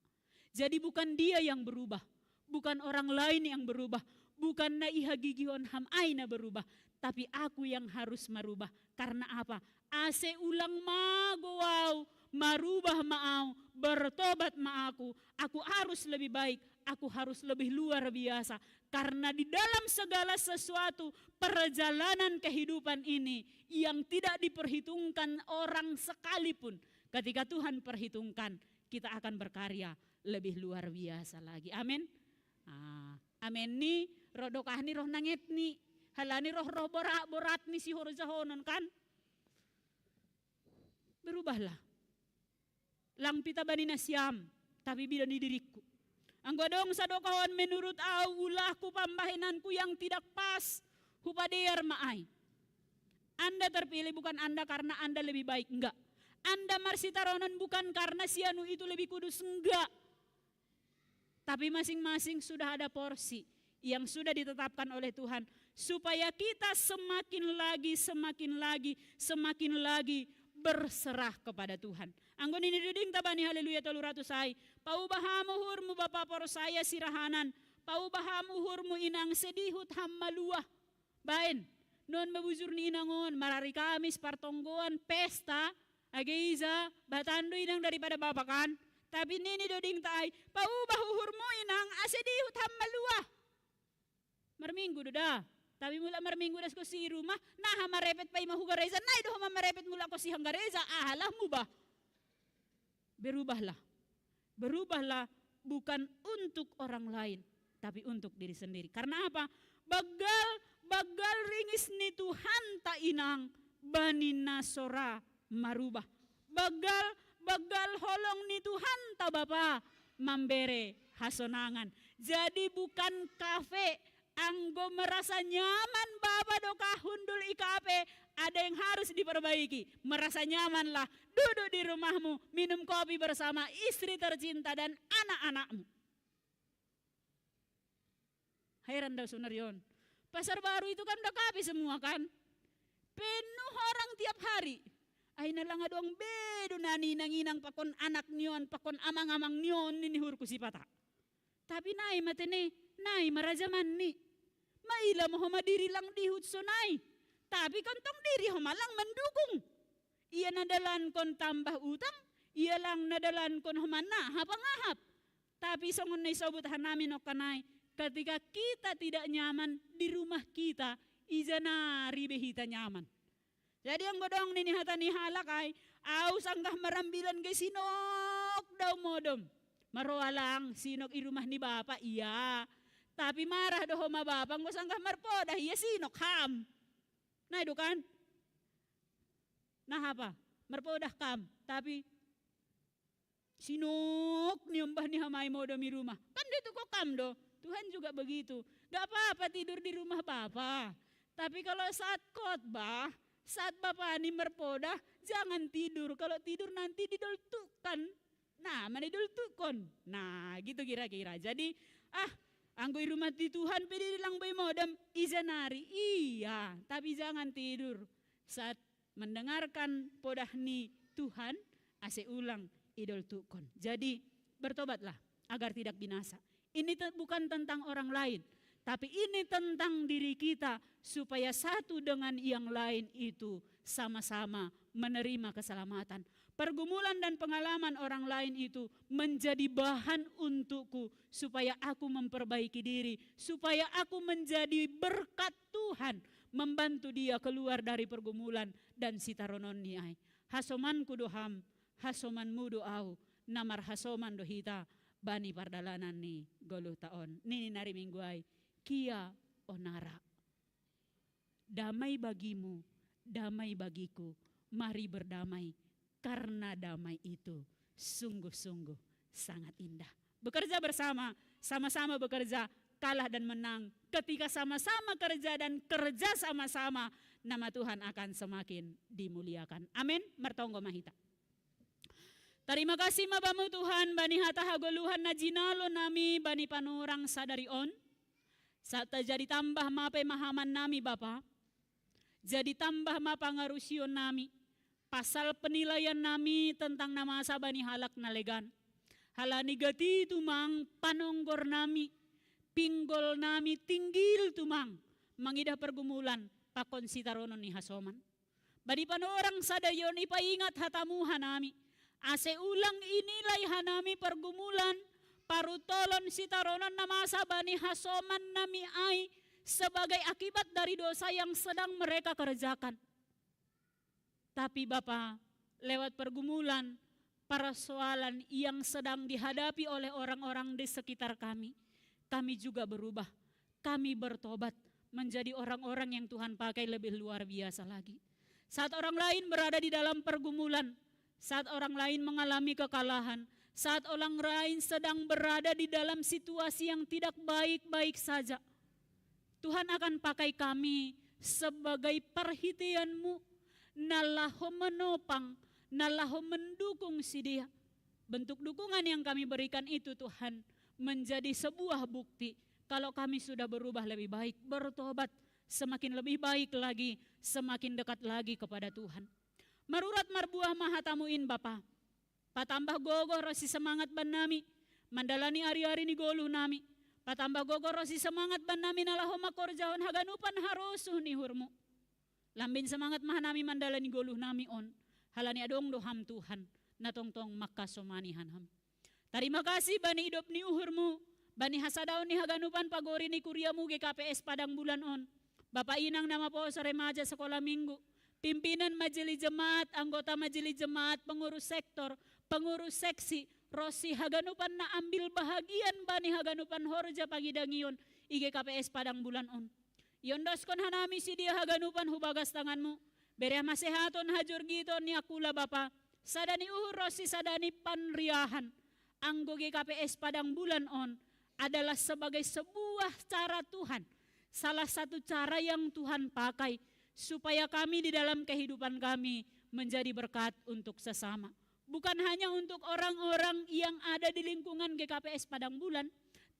Jadi bukan dia yang berubah, bukan orang lain yang berubah, bukan na iha gigihon ham aina berubah, tapi aku yang harus merubah. Karena apa? Ase ulang mago wow. Marubah ma'au, bertobat ma'aku, aku harus lebih baik, aku harus lebih luar biasa. Karena di dalam segala sesuatu perjalanan kehidupan ini yang tidak diperhitungkan orang sekalipun, ketika Tuhan perhitungkan, kita akan berkarya lebih luar biasa lagi. Amin. Amin ni, rodokah ni roh nangit ni, halani roh borat ni si horjahonon kan. Berubahlah. Lang pita bani nasyam, tapi bila ni diriku. Ang godong sa dokawan menurut au ulahku pambahinanku yang tidak pas, hupadear maay. Anda terpilih bukan Anda karena Anda lebih baik, enggak. Anda marsitaronan bukan karena si anu itu lebih kudus, enggak. Tapi masing-masing sudah ada porsi yang sudah ditetapkan oleh Tuhan. Supaya kita semakin lagi berserah kepada Tuhan. Anggon ini duding tabani haleluya toluratus ay. Paubahamu hurmu bapa por saya sirahanan. Paubahamu hurmu inang sedihut hammaluah. Bain, non mabujur ni inangon, marari kamis, partonggoan, pesta, ageiza, batando inang daripada bapakan. Tapi nini duding taay, paubahu hurmu inang asedihut hammaluah. Marminggu duda. Tapi mula marminggu das ko si rumah, nah marepet pa imahu gareza, nah ido marepet mula ko si hanggareza, ahalah mu ba? Berubahlah bukan untuk orang lain, tapi untuk diri sendiri. Karena apa? Bagal ringis ni Tuhan ta inang, bani nasora marubah. Bagal holong ni Tuhan ta bapa, mambere hasonangan. Jadi bukan kafe, anggo merasa nyaman baba doka hundul ikape, ada yang harus diperbaiki. Merasa nyamanlah, duduk di rumahmu, minum kopi bersama istri tercinta dan anak-anakmu. Heran daw sonar yon. Pasar Baru itu kan udah kabe semua kan. Penuh orang tiap hari. Ay nalang aduang bedo nani nanginang pakon anak niyon, pakon amang-amang niyon ninihur ko si pata. Tapi nai matene, nai marajaman ni. Maila mo madiri lang dihut so nai. Tapi kantong diri humalang mendukung. Iya nadalan kon tambah utang, iya lang nadalan kon humana hapangahap. Tapi songon na isobutahan namin o kanay, ketika kita tidak nyaman di rumah kita, ijana ribehita nyaman. Jadi ang bodong ninihata ni halak ay, aus anggah marambilan kay sinok daw modom. Maroalang sinok i rumah ni Bapa, iya. Tapi marah doho mabapang ko sanggah marpoda, iya sinok ham. Nah itu kan? Nah apa? Marpodah kam, tapi sinok niumbah ni hamay mo do mi rumah. Kan dito ko kam do. Tuhan juga begitu. Gak apa-apa tidur di rumah Bapa. Tapi kalau saat khotbah, saat Bapak ni merpodah, jangan tidur. Kalau tidur nanti didoltukan. Nah, mana didoltukon. Nah, gitu kira-kira. Jadi, anggoy rumah di Tuhan, pwede lang bay modem, izanari. Iya, tapi jangan tidur. Saat mendengarkan podah ni Tuhan, ase ulang idoltukon. Jadi, bertobatlah agar tidak binasa. Ini bukan tentang orang lain, tapi ini tentang diri kita supaya satu dengan yang lain itu sama-sama menerima keselamatan. Pergumulan dan pengalaman orang lain itu menjadi bahan untukku supaya aku memperbaiki diri, supaya aku menjadi berkat Tuhan, membantu dia keluar dari pergumulan dan sitaronon niai. Hasomanku doham, hasomanmu doau, namar hasoman dohita. Bani pardalanan ni 20 taon. Nini nari mingguay, kia onara. Damai bagimu, damai bagiku, mari berdamai. Karena damai itu sungguh-sungguh sangat indah. Bekerja bersama, sama-sama bekerja, kalah dan menang. Ketika sama-sama kerja dan kerja sama-sama, nama Tuhan akan semakin dimuliakan. Amin. Mertonggo mahita. Terima kasih mabamu Tuhan, bani hata hagoluhan na jinalo nami, bani panurang sadarion. Saat jadi tambah mapemahaman nami Bapa, jadi tambah mapangarusion nami, pasal penilaian nami tentang nama sabani halak na legan. Halani gati tumang panonggor nami, pinggol nami tinggil tumang, mangidah pergumulan pakon sitaronon ni hasoman. Bani panurang sadayon ipaingat hatamuhan nami. Ase ulang inilay hanami pergumulan, parutolon sitaronan na masa bani hasoman nami ay sebagai akibat dari dosa yang sedang mereka kerjakan. Tapi Bapa, lewat pergumulan, persoalan yang sedang dihadapi oleh orang-orang di sekitar kami juga berubah. Kami bertobat menjadi orang-orang yang Tuhan pakai lebih luar biasa lagi. Saat orang lain berada di dalam pergumulan, saat orang lain mengalami kekalahan, saat orang lain sedang berada di dalam situasi yang tidak baik-baik saja, Tuhan akan pakai kami sebagai perhitianmu, nalaho menopang, nalaho mendukung si dia. Bentuk dukungan yang kami berikan itu Tuhan menjadi sebuah bukti kalau kami sudah berubah lebih baik, bertobat semakin lebih baik lagi, semakin dekat lagi kepada Tuhan. Marurat marbuah mahatamuin Bapa. Patambah gogo rosi semangat ban nami. Mandalani ari-ari ni goluh nami. Patambah gogo rosi semangat ban nami nalaho makorjaon haganupan harusuh ni hurmu. Lambin semangat mahanami mandalani goluh nami on. Halani adong doham Tuhan. Natongtong makasomanihan ham. Terima kasih bani idop ni uhurmu. Bani hasadaon ni haganupan pagori ni kuriamu GKPS Padang Bulan on. Bapak inang nama po sa remaja sekolah minggu. Pimpinan majelis jemaat, anggota majelis jemaat, pengurus sektor, pengurus seksi, Rosi haganupan na ambil bahagian bani haganupan horja pagidangion, IGKPS Padang Bulan on. Yondos kon hanami si dia haganupan hubagas tanganmu, bere masehaton hajur giton ni akula Bapa, sadani uhur Rosi sadani panriahan, anggo GKPS Padang Bulan on, adalah sebagai sebuah cara Tuhan, salah satu cara yang Tuhan pakai, supaya kami di dalam kehidupan kami menjadi berkat untuk sesama. Bukan hanya untuk orang-orang yang ada di lingkungan GKPS Padang Bulan,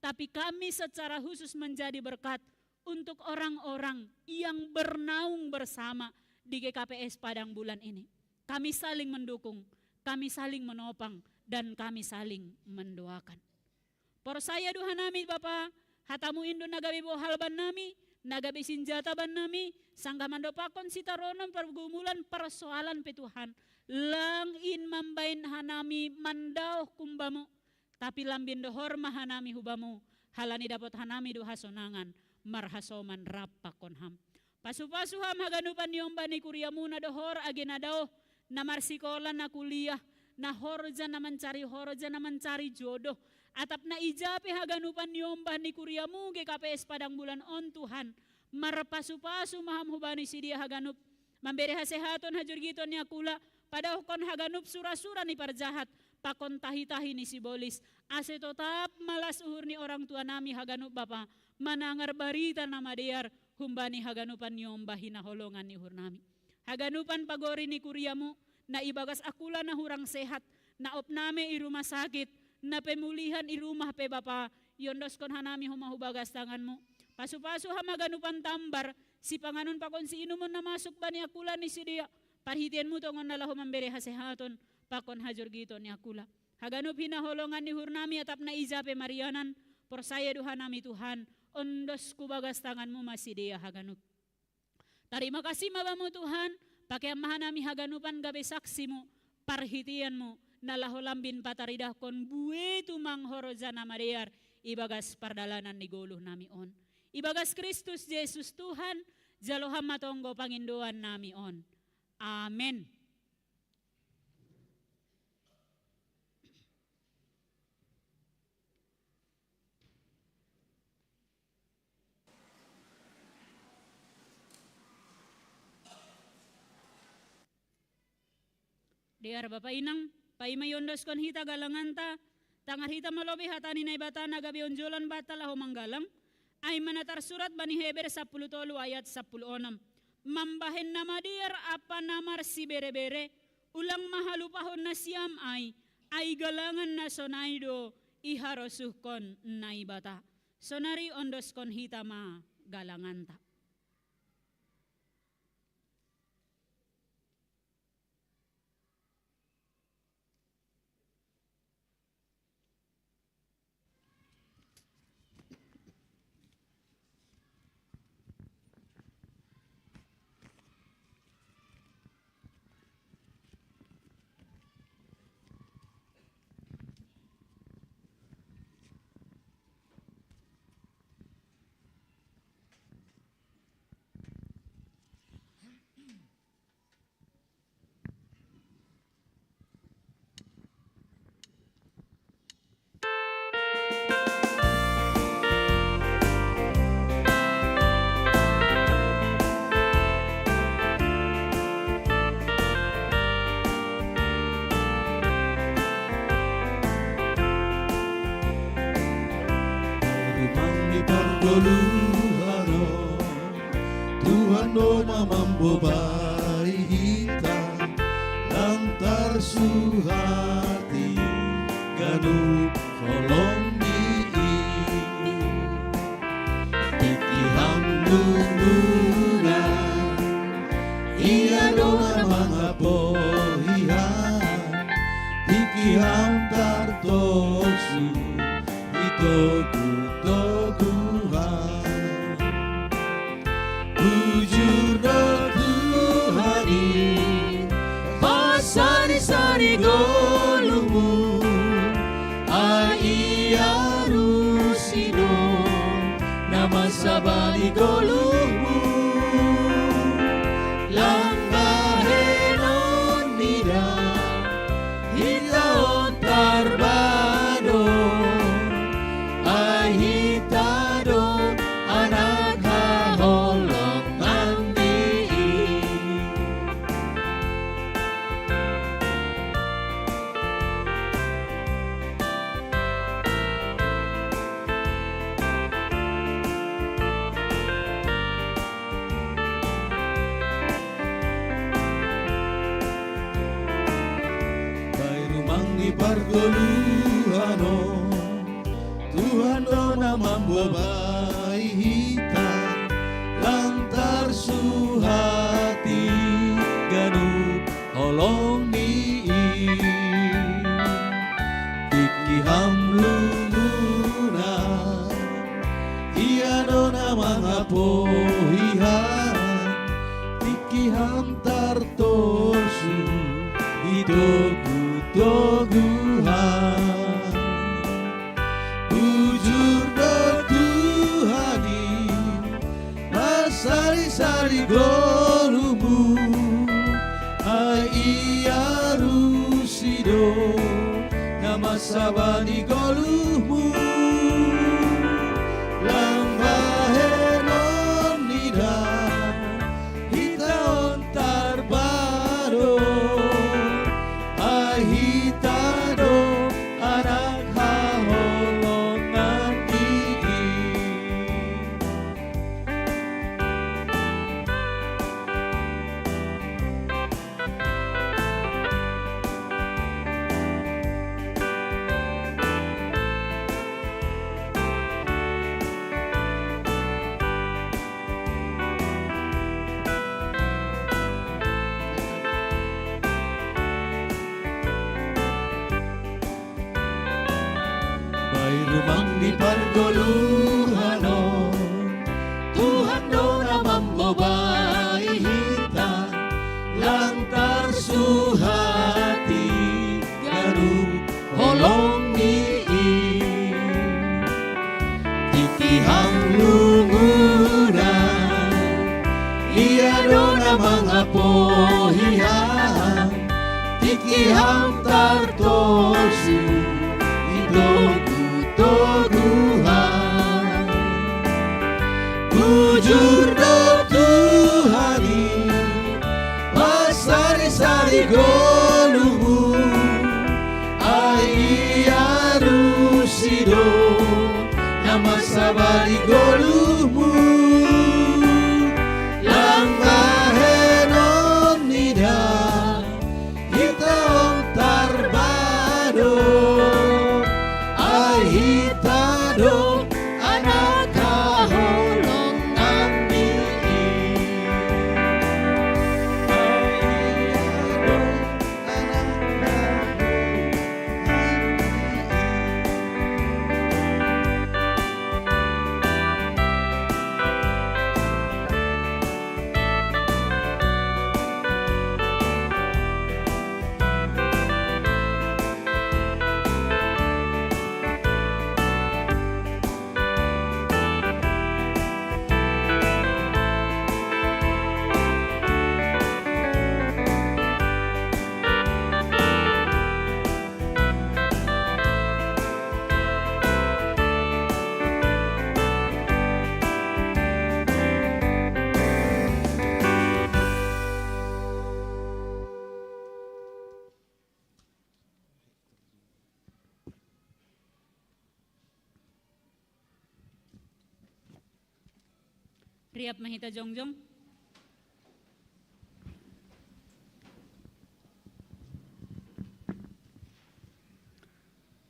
tapi kami secara khusus menjadi berkat untuk orang-orang yang bernaung bersama di GKPS Padang Bulan ini. Kami saling mendukung, kami saling menopang, dan kami saling mendoakan. Por saya Tuhan nami Bapa, hatamu Indo nagabi bohal ban nami, nagabi sinjata ban nami, sangga mandopakon sitaronon pergumulan persoalan petuhan, lang in mambain hanami mandauh kumbamu, tapi lambin dohor mahanami hubamu, halani dapat hanami duha sonangan, marhasoman rapakon ham. Pasu-pasu ham haganupan yomba ni kuriamu na dohor agenadaw na marsikolan na kuliah na horja na mencari jodoh atap na ijape haganupan yomba ni kuriamu GKPS Padang Bulan on Tuhan marpasu-pasu maham hubani sidia haganup memberi hasehaton hajurgiton ni akula padahkon haganup sura-sura ni parjahat pakon tahi-tahi ni sibolis ase tetap malas uhur ni orang tua nami haganup Bapa manangar barita nama dear humbani haganupan nyomba hinaholongan ni uhur nami haganupan pagori ni kuriamu na ibagas akula na hurang sehat na opname i rumah sakit na pemulihan i rumah pe Bapa yondos kon hanami humahubagas tanganmu pasu-pasu hamaganupan tambar si panganun pakon si inumun na masuk bani akula ni sidia parhitianmu tongon nalahu memberi hasehaton pakon hajur gito ni akula haganup hinaholongan ni hurnami atap na izape marianan por saya duha nami Tuhan ondos kubagas tanganmu masih dia haganup. Terima kasih mabamu Tuhan, pakai mahanami haganupan gabe saksimu, parhitianmu, nalaholambin pataridah kon bue tumang horozana mariar, ibagas pardalanan ni goluh nami on. Ibagas Kristus Yesus Tuhan, jaloham matonggo pangindoan nami on. Amen. Dear Bapak Inang, paimayondos kon hita galanganta, tangar hita malobi hatani na ibata nagabi onjolan bata laho manggalang, ay manatar surat bani Heber 10 ayat 16. Mambahen nama dear apa namar si bere-bere, ulang mahalupahon na siyam ay galangan na sonaido iharosuh kon na ibata. Sonari ondos kon hita ma galanganta. Tuhan do mamambobai hita lantar suhati ganup kolong ikiham nunguna iya do mangapohihan ikiham tartosu itoku sari golumu aiarusino nama sabali golumu lambahenon nida hitaon tarbado ahitado anak haholong andi. Pargoluhano Tuhan do babai hitam lantar suhati ganu holong ni iki hamlunguna iya dona mangapohihan iki hantar tosu hidogu-doguhan bujur do Tuhani masari-sari golumu ai iya rusido nama sabani golumu lambahenon nida hita ontar baro ai hita do anak haholongan ii May rumang di pargoluhanon Tuhan dona mambabai hita lantar suhati garung holong ni titihang lumuna iya dona mangapohihan tikihang tartosu Tuhan bujur do Tuhani masari-sari golumu ai arusido nama sabari golumu lambahenon nida kita ontar bado hitado anak kaholong nami Riap mahita jongjong.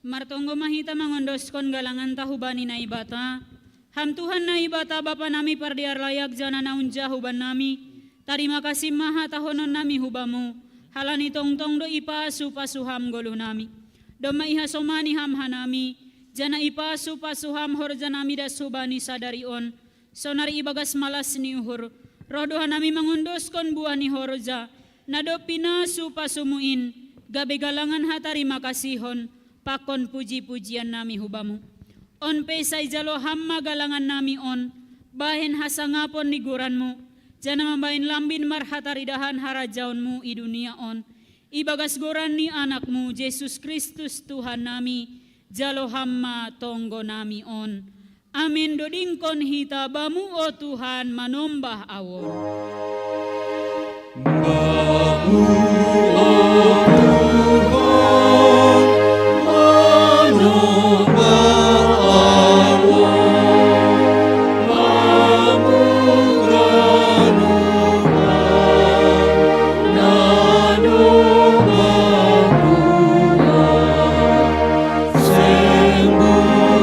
Martonggo mahita mangondoskon galangan tahubani na ibata. Ham Tuhan na ibata Bapa nami pardiar layak jana naunja huban nami. Tarima kasih maha tahonon nami hubamu. Halani tongtong do ipasu pasuham golu nami. Doma iha somani ham hanami. Jana ipasu pasuham horja nami das hubani sadarion. Sonari ibagas malas ni uhur. Rodohan nami mangundoskon buah ni horja. Nado pinasu pasumuin. Gabe galangan hatari makasihon. Pakon puji-pujian nami hubamu. On pesai jalo hamma galangan nami on. Bahen hasangapon ni guranmu. Jana mambahin lambin marhatari dahan harajaunmu i dunia on. Ibagas goran ni anakmu Yesus Kristus Tuhan nami. Jalo hamma tonggo nami on. Amin dodingkon hita bamu o Tuhan manombah awon. Bamu o Tuhan manombah awon. Bamu granuman nanombah Tuhan. Sembuli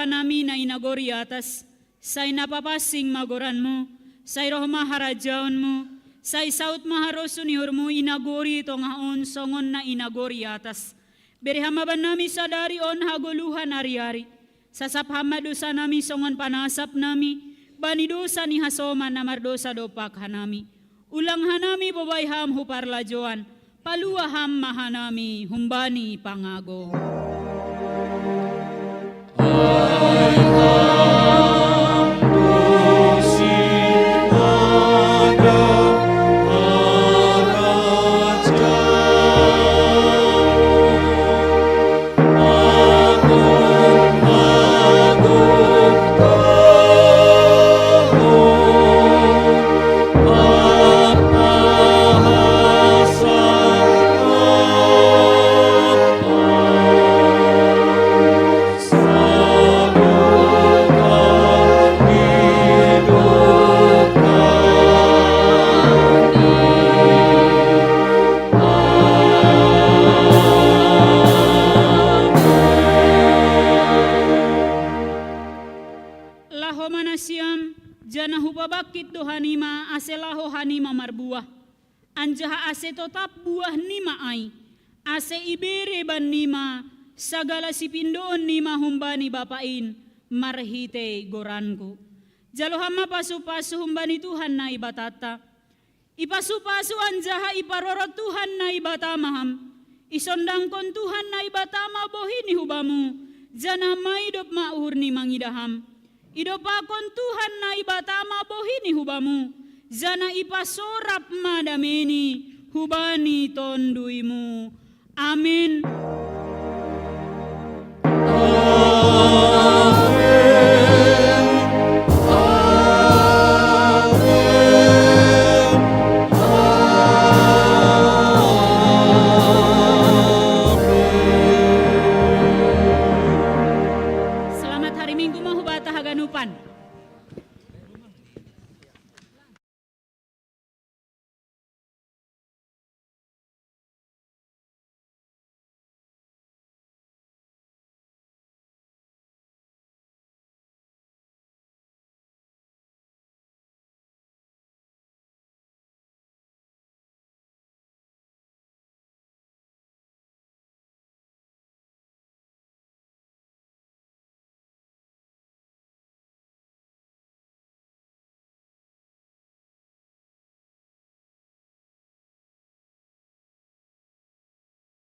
Bapa nami na inagori atas, say napapasing magoranmu, say roh maharajaonmu, say saut maharoso ni hurmu inagori tong haon songon na inagori atas. Beri hamaban nami sadari on hagoluhan ari-ari. Sasap hama dosa nami songon panasap nami, bani dosa ni hasoman na mardosa dopak hanami. Ulang hanami babay ham huparlajoan, palua ham mahanami humbani pangago. Bakit do hanima aselaho hanima marbuah. Anjaha ase tetap buah nima ai. Ase ibere ban nima sagala sipindoon nima humbani bapain marhite goranku. Jalo hama pasu-pasu humbani Tuhan na ibatata. Ipasu-pasu anjaha iparorot Tuhan na ibatamaham. Isondangkon Tuhan na ibatama bohini hubamu. Jana maidop maur ni mangidaham. Idopakon Tuhan na ibatama bohini hubamu, zana ipasorap madameni hubani tonduimu. Amin.